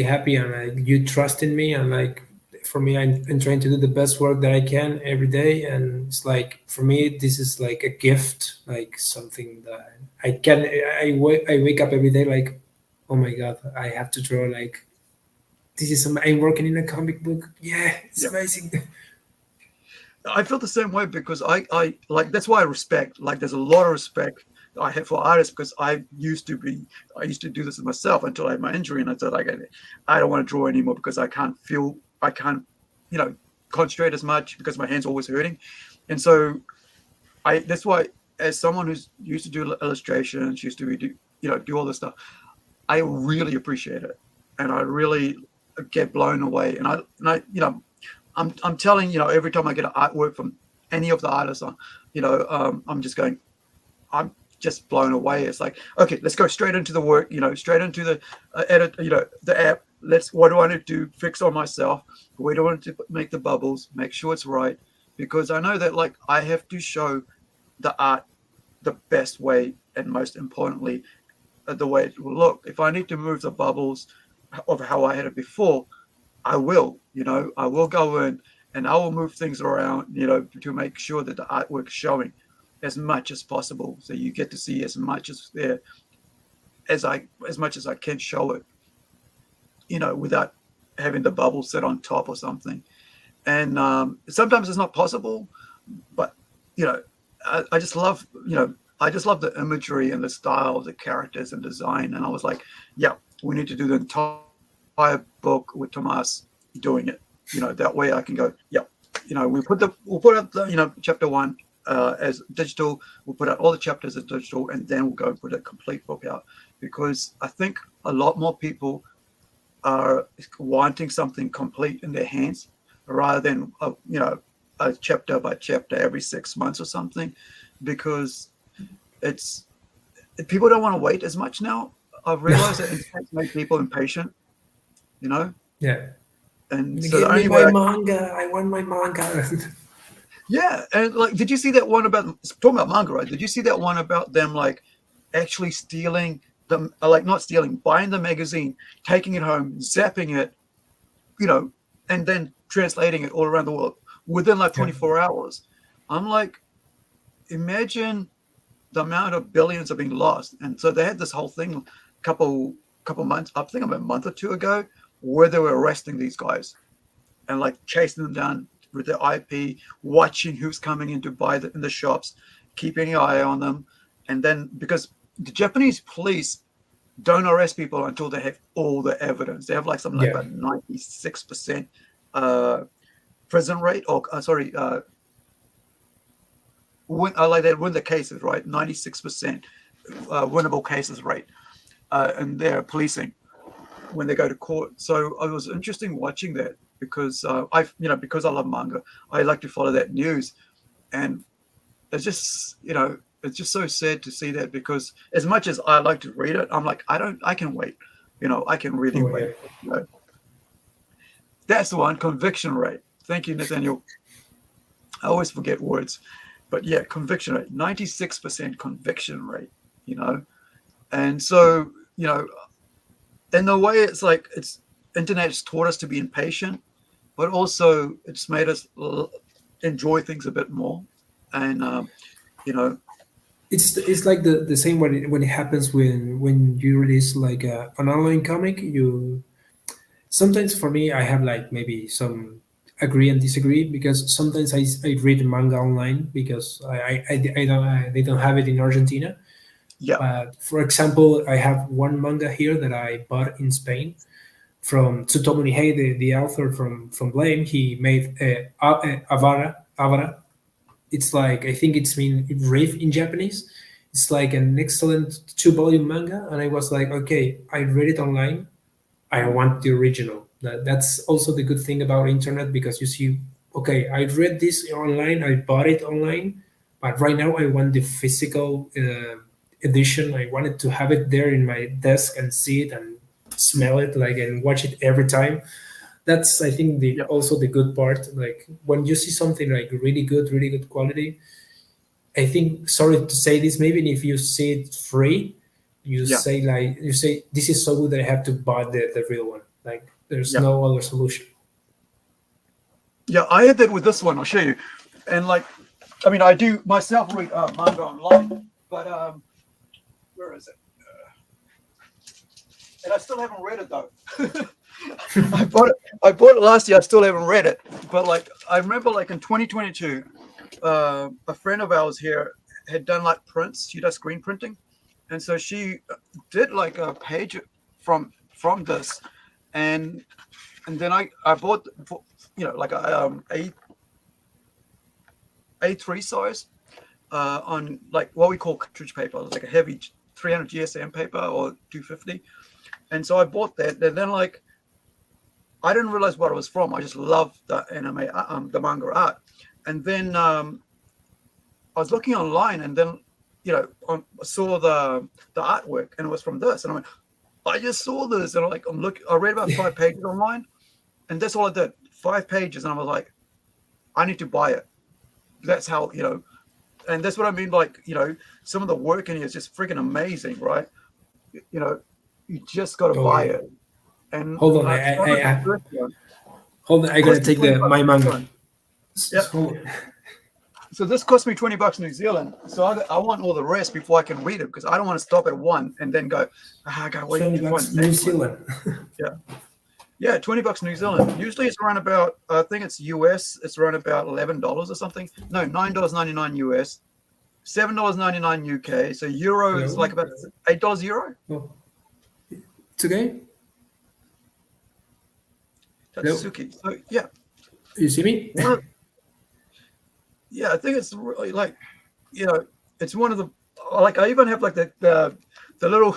happy, and like you trust in me, and like for me, I'm trying to do the best work that I can every day, and it's like for me, this is like a gift, like something that I can. I wake up every day like, oh my god, I have to draw like this is. I'm working in a comic book. Yeah, it's amazing. I feel the same way because I like, that's why I respect, like, there's a lot of respect I have for artists because I used to do this myself until I had my injury, and I said, like, I don't want to draw anymore because I can't, you know, concentrate as much because my hands are always hurting. And so that's why, as someone who's used to do illustrations, used to do, you know, do all this stuff, I really appreciate it, and I really get blown away. And I you know, I'm telling, you know, every time I get an artwork from any of the artists, you know, I'm just blown away. It's like, okay, let's go straight into the work, you know, straight into the edit, you know, the app. What do I need to do? Fix on myself. Where do I need to make the bubbles? Make sure it's right. Because I know that, like, I have to show the art the best way, and most importantly, the way it will look. If I need to move the bubbles of how I had it before, I will, you know, I will go in and I will move things around, you know, to make sure that the artwork is showing as much as possible. So you get to see as much as there as much as I can show it, you know, without having the bubble sit on top or something. And sometimes it's not possible, but, you know, I just love, you know, I just love the imagery and the style of the characters and design. And I was like, yeah, we need to do the entire book with Tomas doing it. You know, that way I can go, yeah, you know, we'll put out the, you know, chapter 1 as digital. We'll put out all the chapters as digital, and then we'll go and put a complete book out, because I think a lot more people are wanting something complete in their hands rather than you know, a chapter by chapter every 6 months or something, because people don't want to wait as much now. I've realized that intents make people impatient, you know. Yeah. And so give me my manga. I want my manga. Yeah, and like, did you see that one about, talking about manga, right? Did you see that one about them like actually stealing them, like not stealing, buying the magazine, taking it home, zapping it, you know, and then translating it all around the world within like 24 hours? I'm like, imagine the amount of billions are being lost. And so they had this whole thing couple months, I think about a month or two ago, where they were arresting these guys and like chasing them down with their IP, watching who's coming in to buy in the shops, keeping an eye on them. And then because the Japanese police don't arrest people until they have all the evidence. They have like something like about 96% prison rate, or like they win the cases, right? 96% winnable cases rate in their policing when they go to court. So it was interesting watching that because because I love manga, I like to follow that news, and it's just it's just so sad to see that, because as much as I like to read it, I'm like I can wait, I can really wait. That's the one. Conviction rate. Thank you, Nathaniel. I always forget words, but yeah, conviction rate, 96% conviction rate. And so in a way, it's like internet's taught us to be impatient, but also it's made us enjoy things a bit more, and It's like the same when it happens when you release like an online comic. You sometimes, for me, I have like maybe some agree and disagree, because sometimes I read manga online because I don't they don't have it in Argentina. yeah, But for example, I have one manga here that I bought in Spain from Tsutomu Nihei, the author from Blame. He made Avara. It's like, I think it's mean Rave in Japanese. It's like an excellent 2-volume manga, and I was like, okay, I read it online. I want the original. That's also the good thing about internet, because you see, okay, I read this online, I bought it online, but right now I want the physical edition. I wanted to have it there in my desk and see it and smell it, like, and watch it every time. That's, I think, also the good part. Like when you see something like really good quality, I think, sorry to say this, maybe if you see it free, you say this is so good that I have to buy the real one. Like there's no other solution. Yeah, I had that with this one. I'll show you. And like, I mean, I do myself read manga online, but where is it? And I still haven't read it though. I bought it last year. I still haven't read it. But like, I remember like in 2022, a friend of ours here had done like prints. She does screen printing, and so she did like a page from this, and then I bought like a A3 size on like what we call cartridge paper, like a heavy 300 GSM paper or 250. And so I bought that, and then like I didn't realize what it was from. I just loved the anime, the manga art. And then I was looking online, and then I saw the artwork, and it was from this. And I went, I just saw this, and I read about 5 pages online, and that's all I did, 5 pages, and I was like, I need to buy it. That's how and that's what I mean. Like some of the work in here is just freaking amazing, right? You just got to buy it. And hold on, hold on. I gotta take my manga. Yeah. So this cost me $20 New Zealand. So I want all the rest before I can read it, because I don't want to stop at one and then go, I gotta wait for one. New Zealand. Yeah, $20 New Zealand. Usually it's around about, I think it's US, it's around about $11 or something. No, $9.99 US, $7.99 UK. So euro is like about $8 euro. Oh. It's okay. Tatsuki. So yeah. You see me? Yeah, I think it's really like, it's one of the, like I even have like the little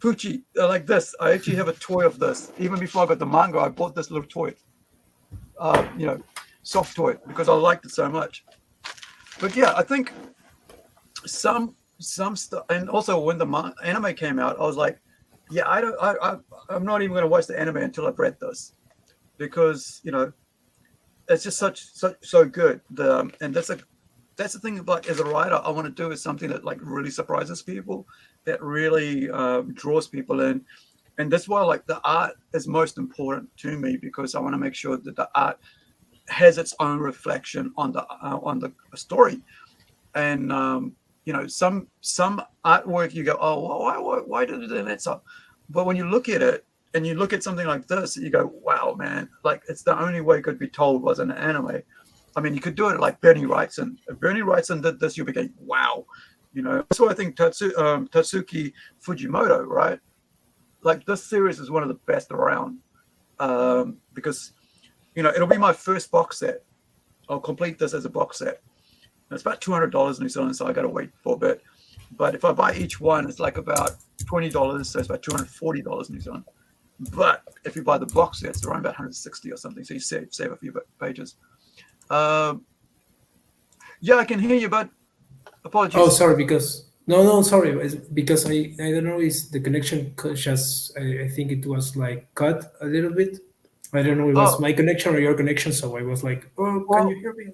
Poochie like this. I actually have a toy of this. Even before I got the manga, I bought this little toy, soft toy, because I liked it so much. But yeah, I think some stuff, and also when the anime came out, I was like, yeah, I'm not even going to watch the anime until I've read this, because it's just so good. And that's the thing about, as a writer, I want to do is something that like really surprises people, that really draws people in. And that's why like the art is most important to me, because I want to make sure that the art has its own reflection on the story. And some artwork you go, oh, why did they do that stuff? But when you look at it and you look at something like this, you go, wow, man, like it's the only way it could be told was an anime. I mean, you could do it like Bernie Wrightson. If Bernie Wrightson did this, you'll be going, wow. That's why I think Tatsuki Fujimoto, right? Like this series is one of the best around, because, it'll be my first box set. I'll complete this as a box set. And it's about $200 New Zealand, so I got to wait for a bit. But if I buy each one, it's like about $20, so it's about $240 New Zealand. But if you buy the box set, it's around about 160 or something, so you save a few pages. Yeah, I can hear you, but apologies. Oh, sorry, because sorry, it's because I don't know, is the connection just I think it was like cut a little bit. I don't know if it was my connection or your connection, so I was like, can you hear me?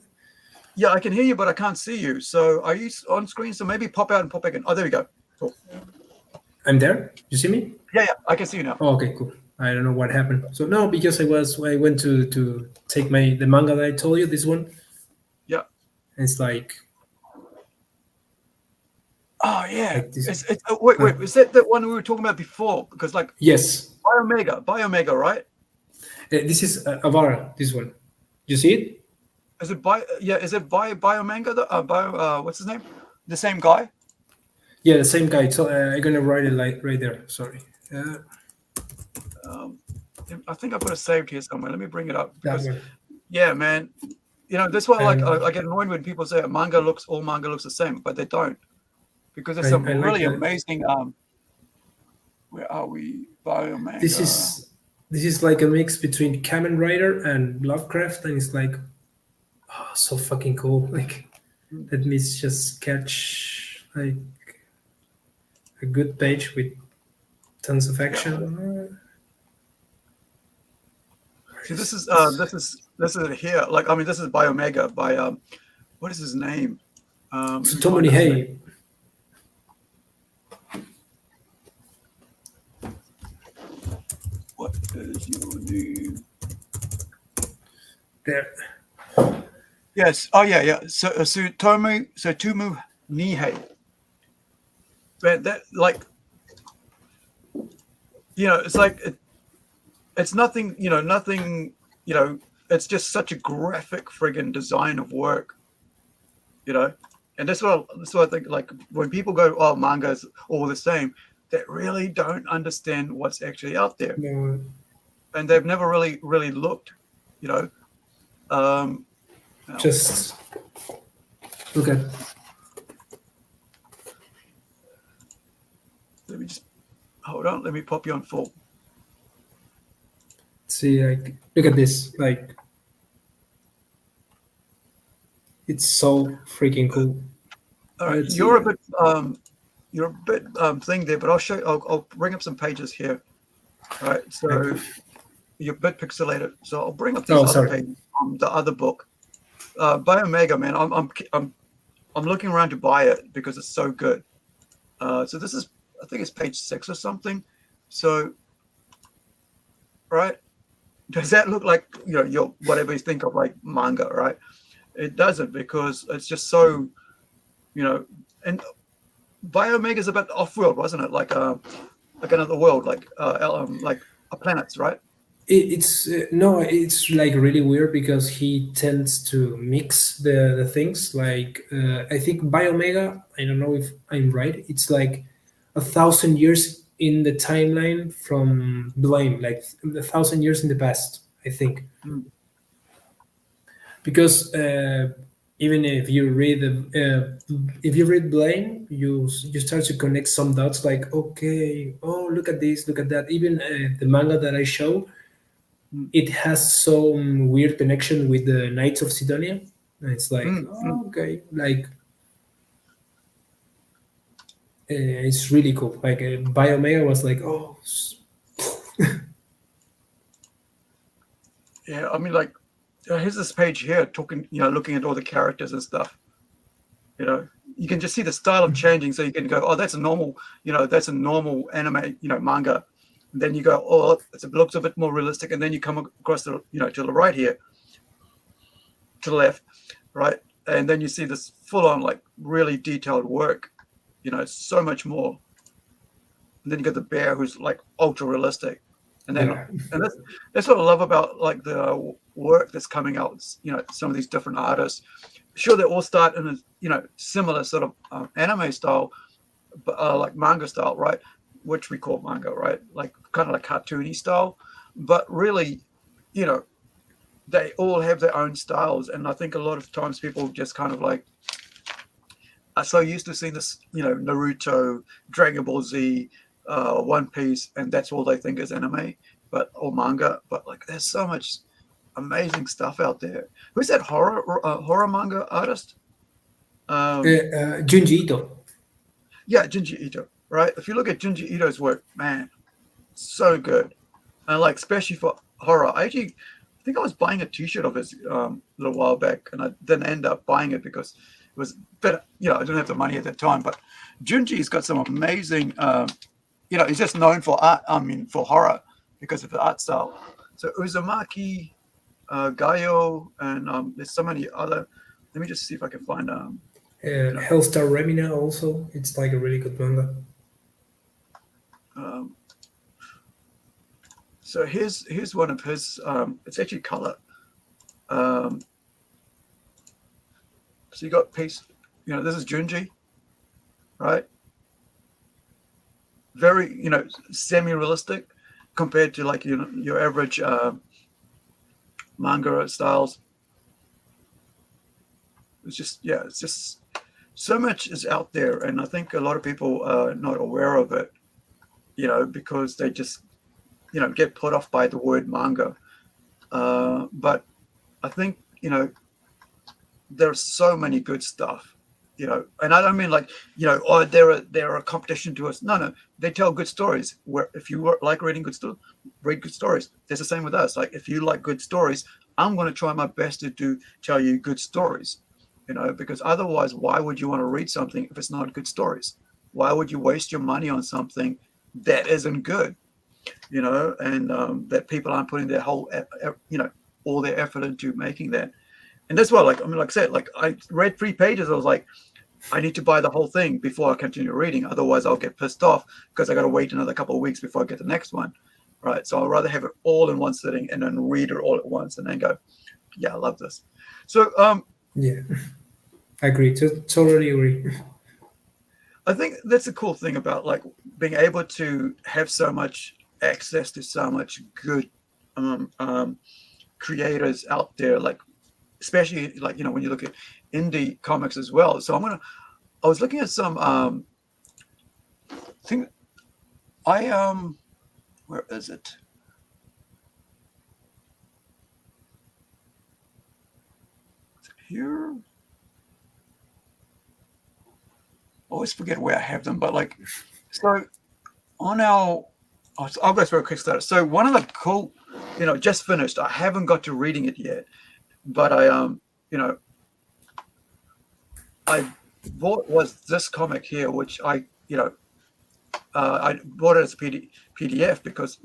Yeah, I can hear you, but I can't see you. So are you on screen? So maybe pop out and pop back in. Oh, there we go. Cool. I'm there. You see me? Yeah, I can see you now. Oh, okay, cool. I don't know what happened. So no, because I went to take the manga that I told you, this one. Yeah. And it's like. Oh yeah. Like wait. Is that the one we were talking about before? Because like. Yes. Biomega, right? This is Avara. This one. You see it? Is it Biomanga? What's his name? The same guy? Yeah, the same guy. So I'm gonna write it like right there. Sorry. I think I've got it saved here somewhere. Let me bring it up. Because, one. yeah, man. That's why I get annoyed when people say all manga looks the same, but they don't. Because there's some really amazing. Where are we? Biomanga. This is like a mix between Kamen Rider and Lovecraft, and it's like, so fucking cool. Like, let me just catch like a good page with tons of action. See, this is here. Like, I mean, this is Biomega by what is his name? Tsutomu Nihei. What is your name? There. Yes. Oh yeah. So Tsutomu Nihei. But that, like, it's like it's nothing. Nothing. It's just such a graphic friggin' design of work. And that's what I think. Like when people go, "Oh, manga's all the same," they really don't understand what's actually out there, and they've never really looked. Just look at. Let me just hold on. Let me pop you on full. See, like, look at this. Like, it's so freaking cool. All right, you're a bit thing there, but I'll show. I'll bring up some pages here. All right, so you're a bit pixelated, so I'll bring up these other pages from the other book. Biomega, man. I'm looking around to buy it because it's so good. So this is, I think it's page 6 or something. So, right? Does that look like your whatever you think of like manga, right? It doesn't, because it's just so, and Biomega is about off-world, wasn't it? Like another world, like a planets, right? It's it's like really weird because he tends to mix the things. Like I think Biomega, I don't know if I'm right, it's like 1,000 years in the timeline from Blame, like 1,000 years in the past, I think. Because even if you read Blame, you start to connect some dots. Like, okay, look at this, look at that. Even the manga that I show, it has some weird connection with the Knights of Sidonia. And it's like, okay, like it's really cool. Like Biomega was like, yeah. I mean, like, here's this page here talking, looking at all the characters and stuff. You can just see the style of changing, so you can go, that's a normal, that's a normal anime, manga. And then you go, it looks a bit more realistic, and then you come across to the right here, to the left, right, and then you see this full-on like really detailed work, so much more. And then you got the bear who's like ultra realistic, and then Yeah. and that's what I love about like the work that's coming out. Some of these different artists, sure, they all start in a similar sort of anime style, but like manga style, right? Which we call manga, right? Like kind of like cartoony style, but really, they all have their own styles, and I think a lot of times people just kind of like are so used to seeing this, Naruto, Dragon Ball Z, One Piece, and that's all they think is anime, or manga. But like, there's so much amazing stuff out there. Who's that horror manga artist? Junji Ito. Yeah, Junji Ito. Right. If you look at Junji Ito's work, man, so good, and like especially for horror. I think I was buying a T-shirt of his a little while back, and I didn't end up buying it because it was better. I didn't have the money at that time. But Junji's got some amazing. He's just known for art. I mean, for horror because of the art style. So Uzumaki, Gaio, and there's so many other. Let me just see if I can find. Hellstar Remina also. It's like a really good manga. So here's one of his. It's actually color. So you got piece. This is Junji, right? Very semi-realistic compared to like your average manga styles. It's just so much is out there, and I think a lot of people are not aware of it. Because they just get put off by the word manga. But I think, there's so many good stuff, and I don't mean like, they're a competition to us. No, they tell good stories. Where if you like reading good stories, read good stories. There's the same with us. Like if you like good stories, I'm going to try my best to tell you good stories, because otherwise, why would you want to read something if it's not good stories? Why would you waste your money on something that isn't good, and that people aren't putting their whole, all their effort into making that. And that's why, like I said, like I read 3 pages. I was like, I need to buy the whole thing before I continue reading. Otherwise, I'll get pissed off because I got to wait another couple of weeks before I get the next one. Right. So I'd rather have it all in one sitting and then read it all at once and then go, yeah, I love this. So, yeah, I agree. Totally agree. I think that's the cool thing about like being able to have so much access to so much good creators out there, like especially like when you look at indie comics as well. So I was looking at some thing. Where is it? Is it here? I always forget where I have them, but like, so on I'll go through a Kickstarter. So one of the cool, just finished. I haven't got to reading it yet, but I bought was this comic here, which I bought it as a PDF because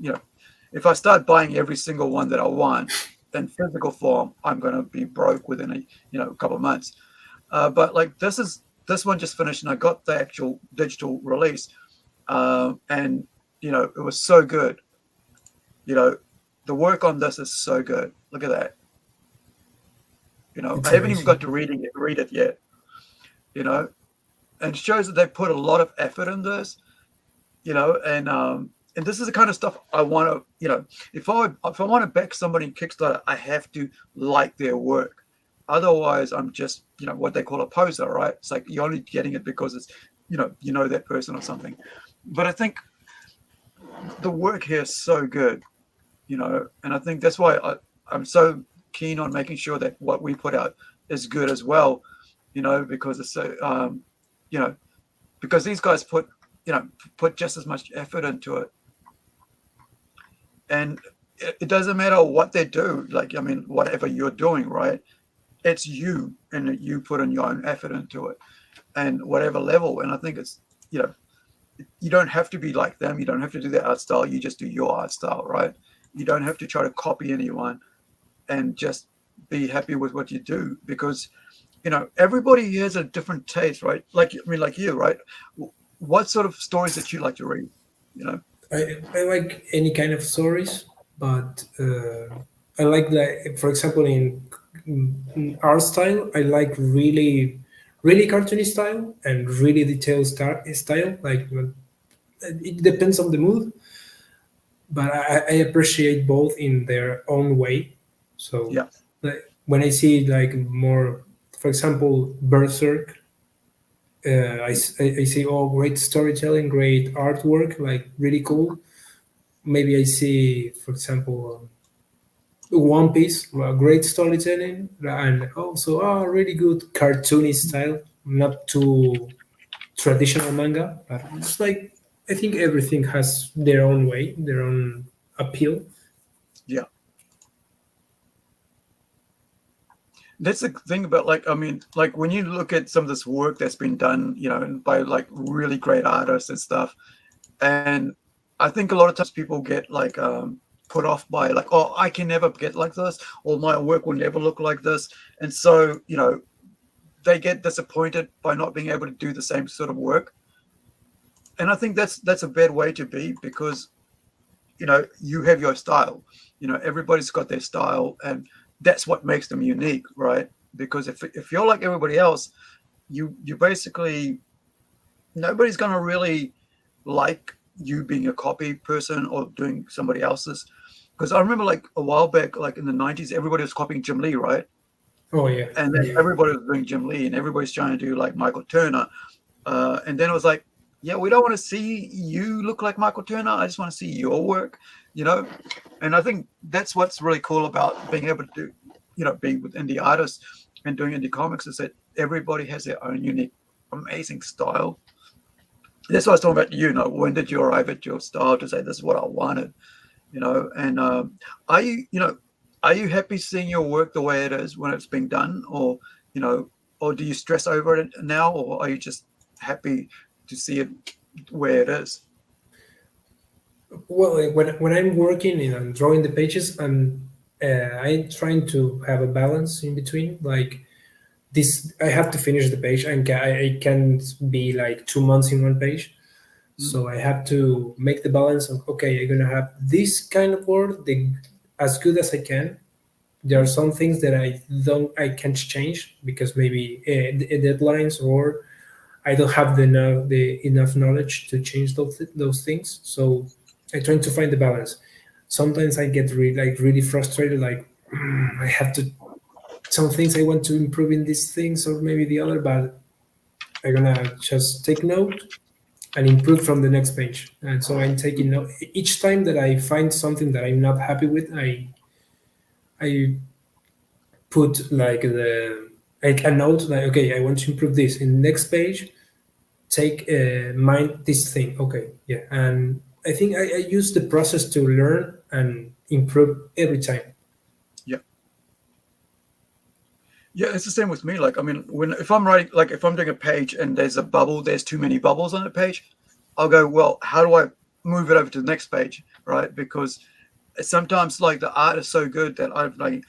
if I start buying every single one that I want in physical form, I'm going to be broke within a couple of months. But like this one just finished, and I got the actual digital release, and it was so good. The work on this is so good. Look at that. It's I haven't even amazing. got to read it yet. And it shows that they put a lot of effort in this. And this is the kind of stuff I want to. If I want to back somebody in Kickstarter, I have to like their work. Otherwise, I'm just what they call a poser, right? It's like you're only getting it because it's that person or something. But I think the work here is so good, and I think that's why I'm so keen on making sure that what we put out is good as well, because it's so because these guys put just as much effort into it, and it doesn't matter what they do. Like, I mean, whatever you're doing, right? It's you, and you put in your own effort into it, and whatever level. And I think it's you don't have to be like them. You don't have to do their art style. You just do your art style, right? You don't have to try to copy anyone, and just be happy with what you do, because everybody has a different taste, right? Like you, right? What sort of stories that you like to read? You know? I like any kind of stories, but I like, for example, in art style, I like really cartoony style and really detailed style. Like it depends on the mood, but I appreciate both in their own way. So Yeah. like, when I see like more, for example, Berserk, I see great storytelling, great artwork, like really cool. Maybe I see, for example, One Piece, great storytelling, and also really good cartoony style, not too traditional manga, but it's like I think everything has their own way, their own appeal. Yeah. That's the thing about, like, I mean, like when you look at some of this work that's been done, by like really great artists and stuff, and I think a lot of times people get like put off by like, oh, I can never get like this, or my work will never look like this, and so they get disappointed by not being able to do the same sort of work. And I think that's a bad way to be, because you have your style. Everybody's got their style, and that's what makes them unique, right? Because if you're like everybody else, you basically, nobody's going to really like you being a copy person or doing somebody else's. Because I remember like a while back, like in the 90s, everybody was copying Jim Lee, right? Oh yeah, And then everybody was doing Jim Lee, and everybody's trying to do like Michael Turner. And then it was like, yeah, we don't want to see you look like Michael Turner. I just want to see your work, And I think that's what's really cool about being able to do, being with indie artists and doing indie comics, is that everybody has their own unique, amazing style. That's what I was talking about. When did you arrive at your style to say this is what I wanted? And are you happy seeing your work the way it is when it's being done, or or do you stress over it now, or are you just happy to see it where it is? well, when I'm working and I'm drawing the pages, I'm trying to have a balance in between. Like this, I have to finish the page, and I can't be like 2 months in one page. So I have to make the balance of, okay, I'm gonna have this kind of work, as good as I can. There are some things that I can't change because maybe deadlines, or I don't have the enough knowledge to change those things. So I try to find the balance. Sometimes I get really frustrated. Like I have to, some things I want to improve in these things, or maybe the other, but I'm gonna just take note and improve from the next page. And so I'm taking note each time that I find something that I'm not happy with. I put like a note, like, okay, I want to improve this in the next page. Take mind this thing, okay, yeah. And I think I use the process to learn and improve every time. Yeah. Yeah, it's the same with me. Like, I mean, if I'm writing, like if I'm doing a page and there's too many bubbles on the page, I'll go, well, how do I move it over to the next page, right? Because sometimes like the art is so good that I'm like,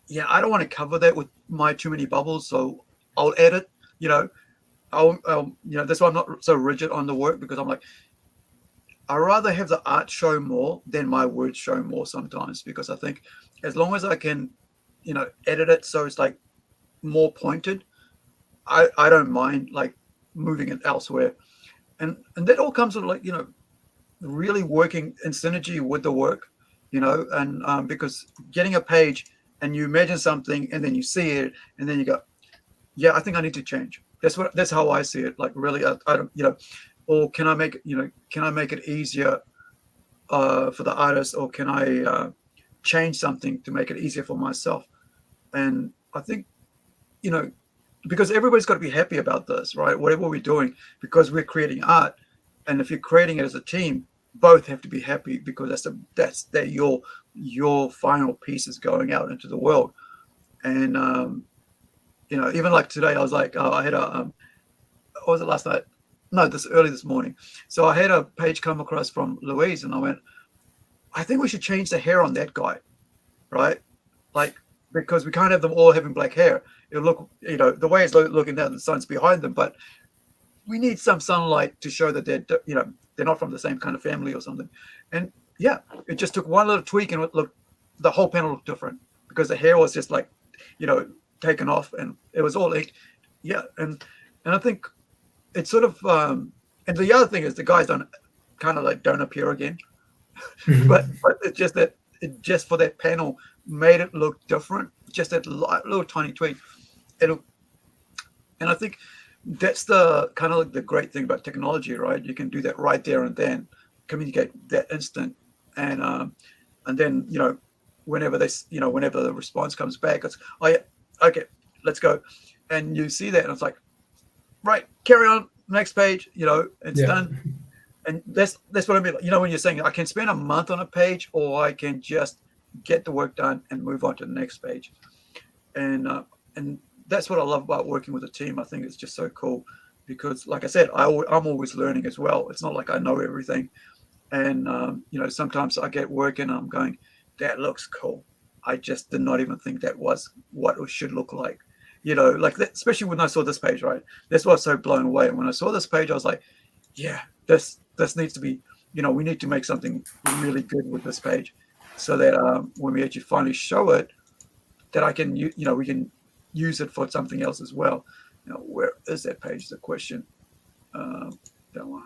yeah, I don't want to cover that with my too many bubbles, so I'll edit. That's why I'm not so rigid on the work, because I'm like, I rather have the art show more than my words show more sometimes, because I think as long as I can, edit it so it's like more pointed, I don't mind like moving it elsewhere. And that all comes with like, really working in synergy with the work, and because getting a page and you imagine something and then you see it and then you go, yeah, I think I need to change. That's how I see it. Like really, I don't, or can I make it easier for the artist, or can I change something to make it easier for myself? And I think, because everybody's got to be happy about this, right? Whatever we're doing, because we're creating art, and if you're creating it as a team, both have to be happy, because that's your final piece is going out into the world. And even like today, I was like, I had a what was it last night? No, early this morning. So I had a page come across from Louise, and I went, I think we should change the hair on that guy, right? Like, because we can't have them all having black hair. It'll look, the way it's looking down, the sun's behind them, but we need some sunlight to show that they're not from the same kind of family or something. And yeah, it just took one little tweak and the whole panel looked different because the hair was just like, taken off, and it was all and I think it's sort of and the other thing is the guys don't appear again. but it's just that just for that panel made it look different, just that little tiny tweak. And I think that's the kind of like the great thing about technology, right? You can do that right there and then, communicate that instant, and then whenever whenever the response comes back, it's, oh yeah, okay, let's go, and you see that, and it's like, right, carry on, next page, it's done. And that's what I mean. When you're saying I can spend a month on a page, or I can just get the work done and move on to the next page, and that's what I love about working with a team. I think it's just so cool because, like I said, I'm always learning as well. It's not like I know everything, and sometimes I get work and I'm going, that looks cool. I just did not even think that was what it should look like. Like that, especially when I saw this page, right? That's why I was so blown away. And when I saw this page, I was like, yeah, this needs to be, we need to make something really good with this page so that when we actually finally show it, that I can, we can use it for something else as well. Where is that page? The question. That one.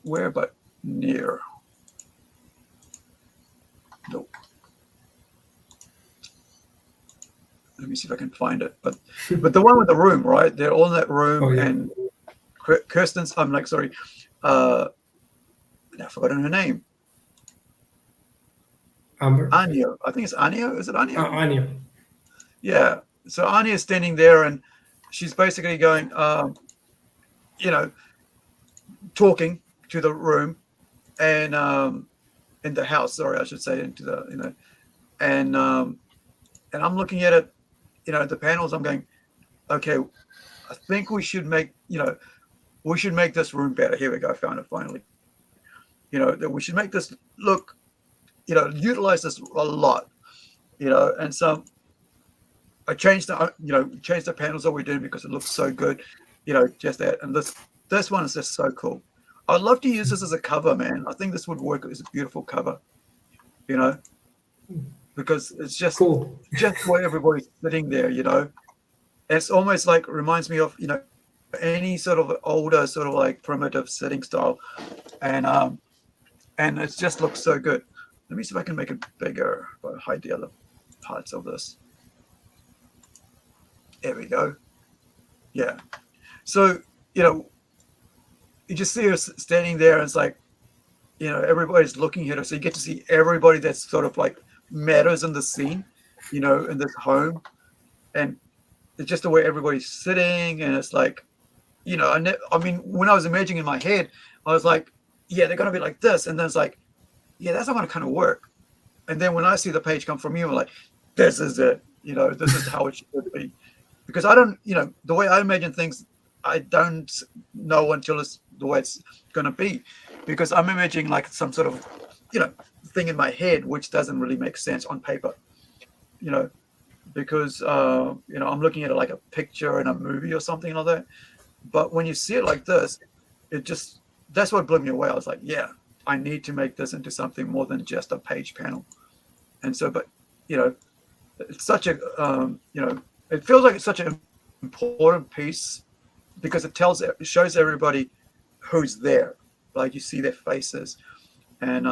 Where but near. Nope. Let me see if I can find it. But the one with the room, right? They're all in that room, and Kirsten's. I'm like, sorry, I've forgotten her name. Amber. Anya. I think it's Anya. Is it Anya? Anya. Yeah. So Anya is standing there, and she's basically going, talking to the room, and in the house. Sorry, I should say into the, and I'm looking at it, the panels. I'm going, okay, I think we should make, this room better. Here we go. I found it finally. That we should make this look, utilize this a lot, and so I changed the panels that we're doing because it looks so good, just that. And this one is just so cool. I'd love to use this as a cover, man. I think this would work as a beautiful cover, because it's just cool. Just where everybody's sitting there, It's almost like reminds me of, any sort of older sort of like primitive sitting style, and it just looks so good. Let me see if I can make it bigger, but hide the other parts of this. There we go. Yeah. So, you just see her standing there, and it's like, everybody's looking at her. So you get to see everybody that's sort of like matters in the scene, in this home. And it's just the way everybody's sitting. And it's like, when I was imagining in my head, I was like, yeah, they're going to be like this. And then it's like, yeah, that's not going to kind of work. And then when I see the page come from you, I'm like, this is it. This is how it should be. Because I don't, the way I imagine things, I don't know until it's the way it's going to be, because I'm imagining like some sort of, thing in my head, which doesn't really make sense on paper, because, I'm looking at it like a picture in a movie or something like that. But when you see it like this, that's what blew me away. I was like, yeah, I need to make this into something more than just a page panel. And so, but, it's such a, it feels like it's such an important piece, because it shows everybody who's there. Like you see their faces, and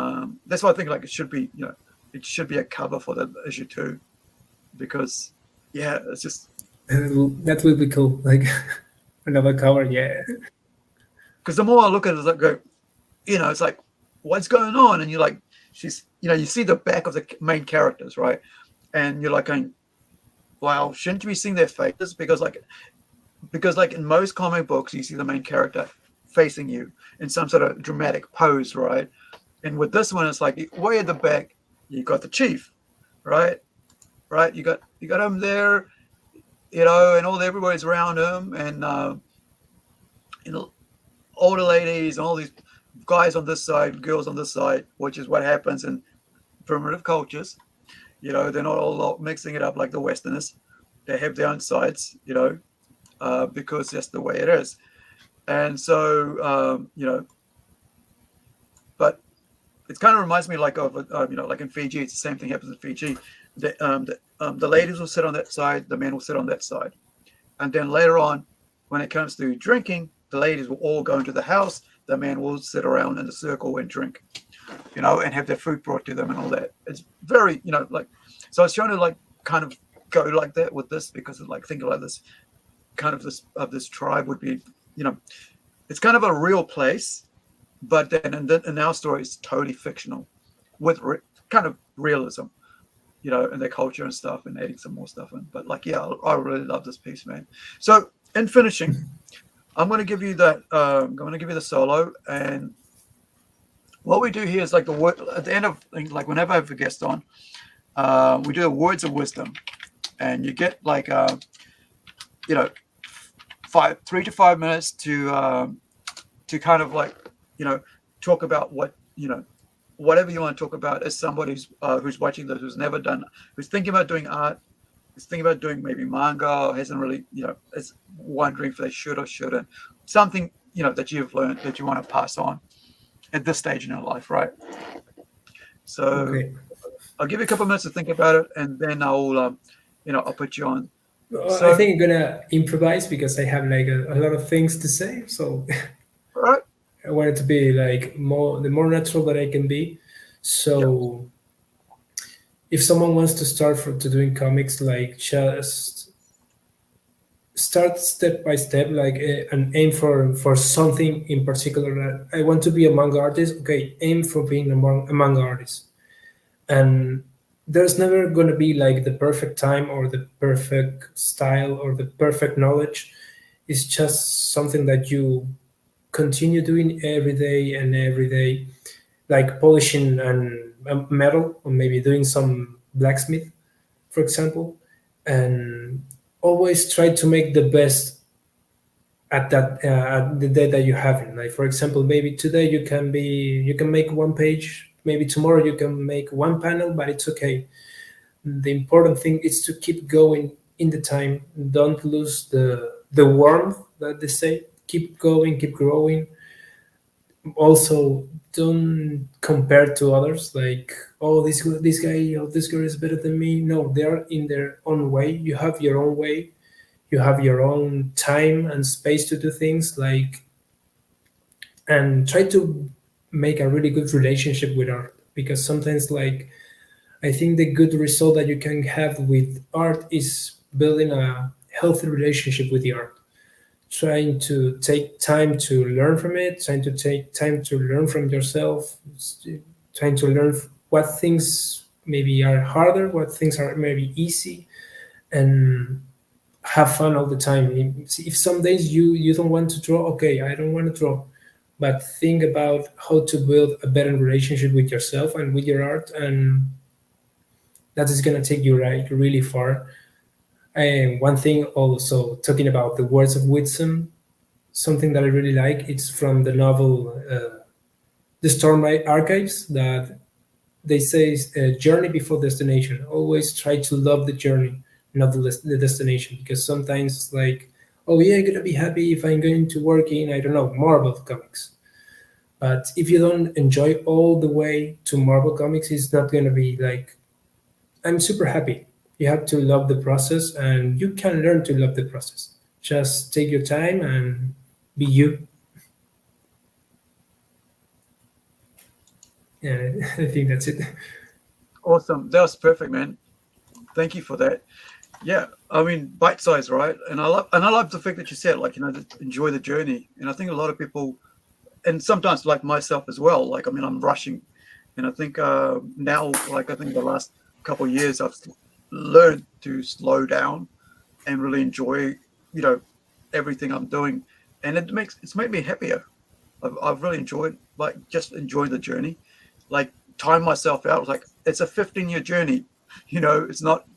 that's why I think like it should be, it should be a cover for the issue 2, because it's just that would be cool. Like another cover, yeah. Because the more I look at it, I go, it's like, what's going on? And you're like, she's, you see the back of the main characters, right? And you're like going, wow, shouldn't you be seeing their faces? Because in most comic books, you see the main character facing you in some sort of dramatic pose, right? And with this one, it's like way at the back, you got the chief, right? Right? You got him there, and everybody's around him, and older ladies and all these guys on this side, girls on this side, which is what happens in primitive cultures. They're not all mixing it up like the Westerners. They have their own sides, because that's the way it is. And so, but it kind of reminds me like of, like in Fiji, it's the same thing happens in Fiji. The ladies will sit on that side, the men will sit on that side. And then later on, when it comes to drinking, the ladies will all go into the house, the men will sit around in the circle and drink, and have their food brought to them and all that. It's very, like, so I was trying to like kind of go like that with this, because of like thinking like this kind of this tribe would be, it's kind of a real place, but then in our story it's totally fictional with kind of realism, in their culture and stuff, and adding some more stuff in. But like, yeah, I really love this piece, man. So in finishing, I'm going to give you that. I'm going to give you the solo, and what we do here is like the word at the end of, like, whenever I have a guest on, we do the words of wisdom, and you get like 3 to 5 minutes to kind of like talk about what whatever you want to talk about as somebody who's watching this, who's never done, who's thinking about doing art, who's thinking about doing maybe manga, or hasn't really is wondering if they should or shouldn't, something that you've learned that you want to pass on at this stage in your life, right? So Okay. I'll give you a couple of minutes to think about it, and then I'll I'll put you on. So, I think I'm gonna improvise because I have like a lot of things to say. So All right. I want it to be like the more natural that I can be. So if someone wants to start to doing comics, like just start step by step, like and aim for something in particular. That I want to be a manga artist. Okay, aim for being a manga artist, and there's never going to be like the perfect time or the perfect style or the perfect knowledge. It's just something that you continue doing every day and every day, like polishing and metal, or maybe doing some blacksmith, for example, and always try to make the best at that at the day that you have it. Like, for example, maybe today you can make one page, maybe tomorrow you can make one panel, but it's okay. The important thing is to keep going in the time. Don't lose the warmth that they say. Keep going, keep growing. Also, don't compare to others. Like, oh, this guy or this girl is better than me. No, they are in their own way. You have your own way. You have your own time and space to do things. Like, and try to make a really good relationship with art, because sometimes, like, I think the good result that you can have with art is building a healthy relationship with the art, trying to take time to learn from it, trying to take time to learn from yourself, trying to learn what things maybe are harder, what things are maybe easy, and have fun all the time. If some days you don't want to draw, okay, I don't want to draw, but think about how to build a better relationship with yourself and with your art, and that is going to take you really far. And one thing also, talking about the words of wisdom, something that I really like, it's from the novel The Storm Archives, that they say journey before destination. Always try to love the journey, not the destination, because sometimes it's like, oh yeah, I'm going to be happy if I'm going to work in, I don't know, Marvel Comics. But if you don't enjoy all the way to Marvel Comics, it's not going to be like, I'm super happy. You have to love the process, and you can learn to love the process. Just take your time and be you. Yeah, I think that's it. Awesome. That was perfect, man. Thank you for that. Yeah, I mean, bite size, right? And I love the fact that you said, like, enjoy the journey. And I think a lot of people, and sometimes like myself as well, like, I mean, I'm rushing, and I think now, like, I think the last couple of years, I've learned to slow down and really enjoy, everything I'm doing, and it's made me happier. I've really enjoyed, like, just enjoying the journey, like, time myself out. Like, it's a 15-year journey, it's not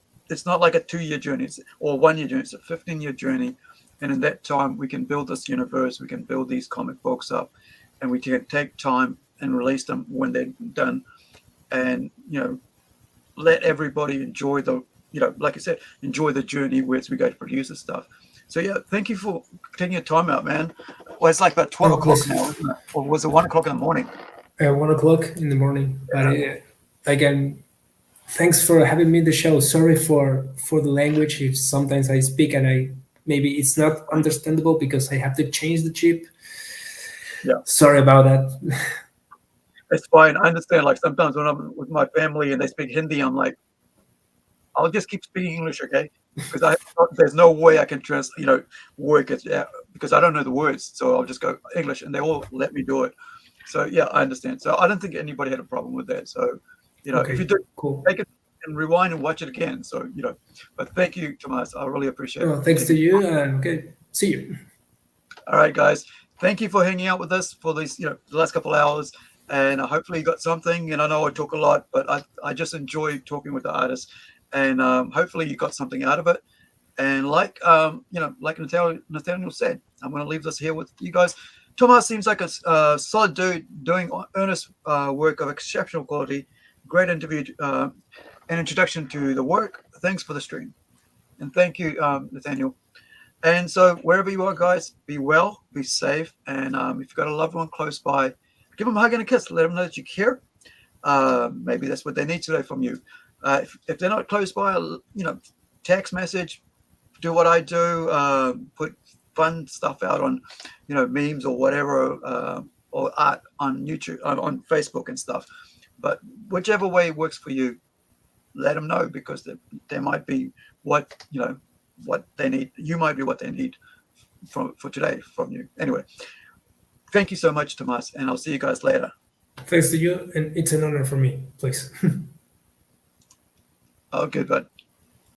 like a 2-year journey or 1-year journey. It's a 15-year journey, and in that time we can build this universe, we can build these comic books up, and we can take time and release them when they're done. and let everybody enjoy the, like I said, enjoy the journey as we go to produce this stuff. So yeah, thank you for taking your time out, man. Well, it's like about 12 o'clock now, isn't it? Or was it 1 o'clock in the morning? 1 o'clock in the morning. But again, thanks for having me in the show. Sorry for the language. If sometimes I speak and maybe it's not understandable because I have to change the chip. Yeah. Sorry about that. It's fine. I understand. Like sometimes when I'm with my family and they speak Hindi, I'm like, I'll just keep speaking English, okay? Because there's no way I can work it out because I don't know the words. So I'll just go English, and they all let me do it. So yeah, I understand. So I don't think anybody had a problem with that. So Okay, if you do, cool. take it and rewind and watch it again. So but thank you, Tomas. I really appreciate it. Well, thanks to you, and okay, see you. All right, guys. Thank you for hanging out with us for these, the last couple of hours. And hopefully you got something. And I know I talk a lot, but I just enjoy talking with the artists. And hopefully you got something out of it. And like Nathaniel said, I'm going to leave this here with you guys. Tomas seems like a solid dude doing earnest work of exceptional quality. Great interview and introduction to the work. Thanks for the stream. And thank you, Nathaniel. And so wherever you are, guys, be well, be safe. And if you've got a loved one close by, give them a hug and a kiss. Let them know that you care. Maybe that's what they need today from you. If they're not close by, text message, do what I do, put fun stuff out on, memes or whatever, or art on YouTube, on Facebook and stuff. But whichever way works for you, let them know, because there might be what they need. You might be what they need for today from you. Anyway, thank you so much, Tomas, and I'll see you guys later. Thanks to you, and it's an honor for me. Please. Oh, good, bud.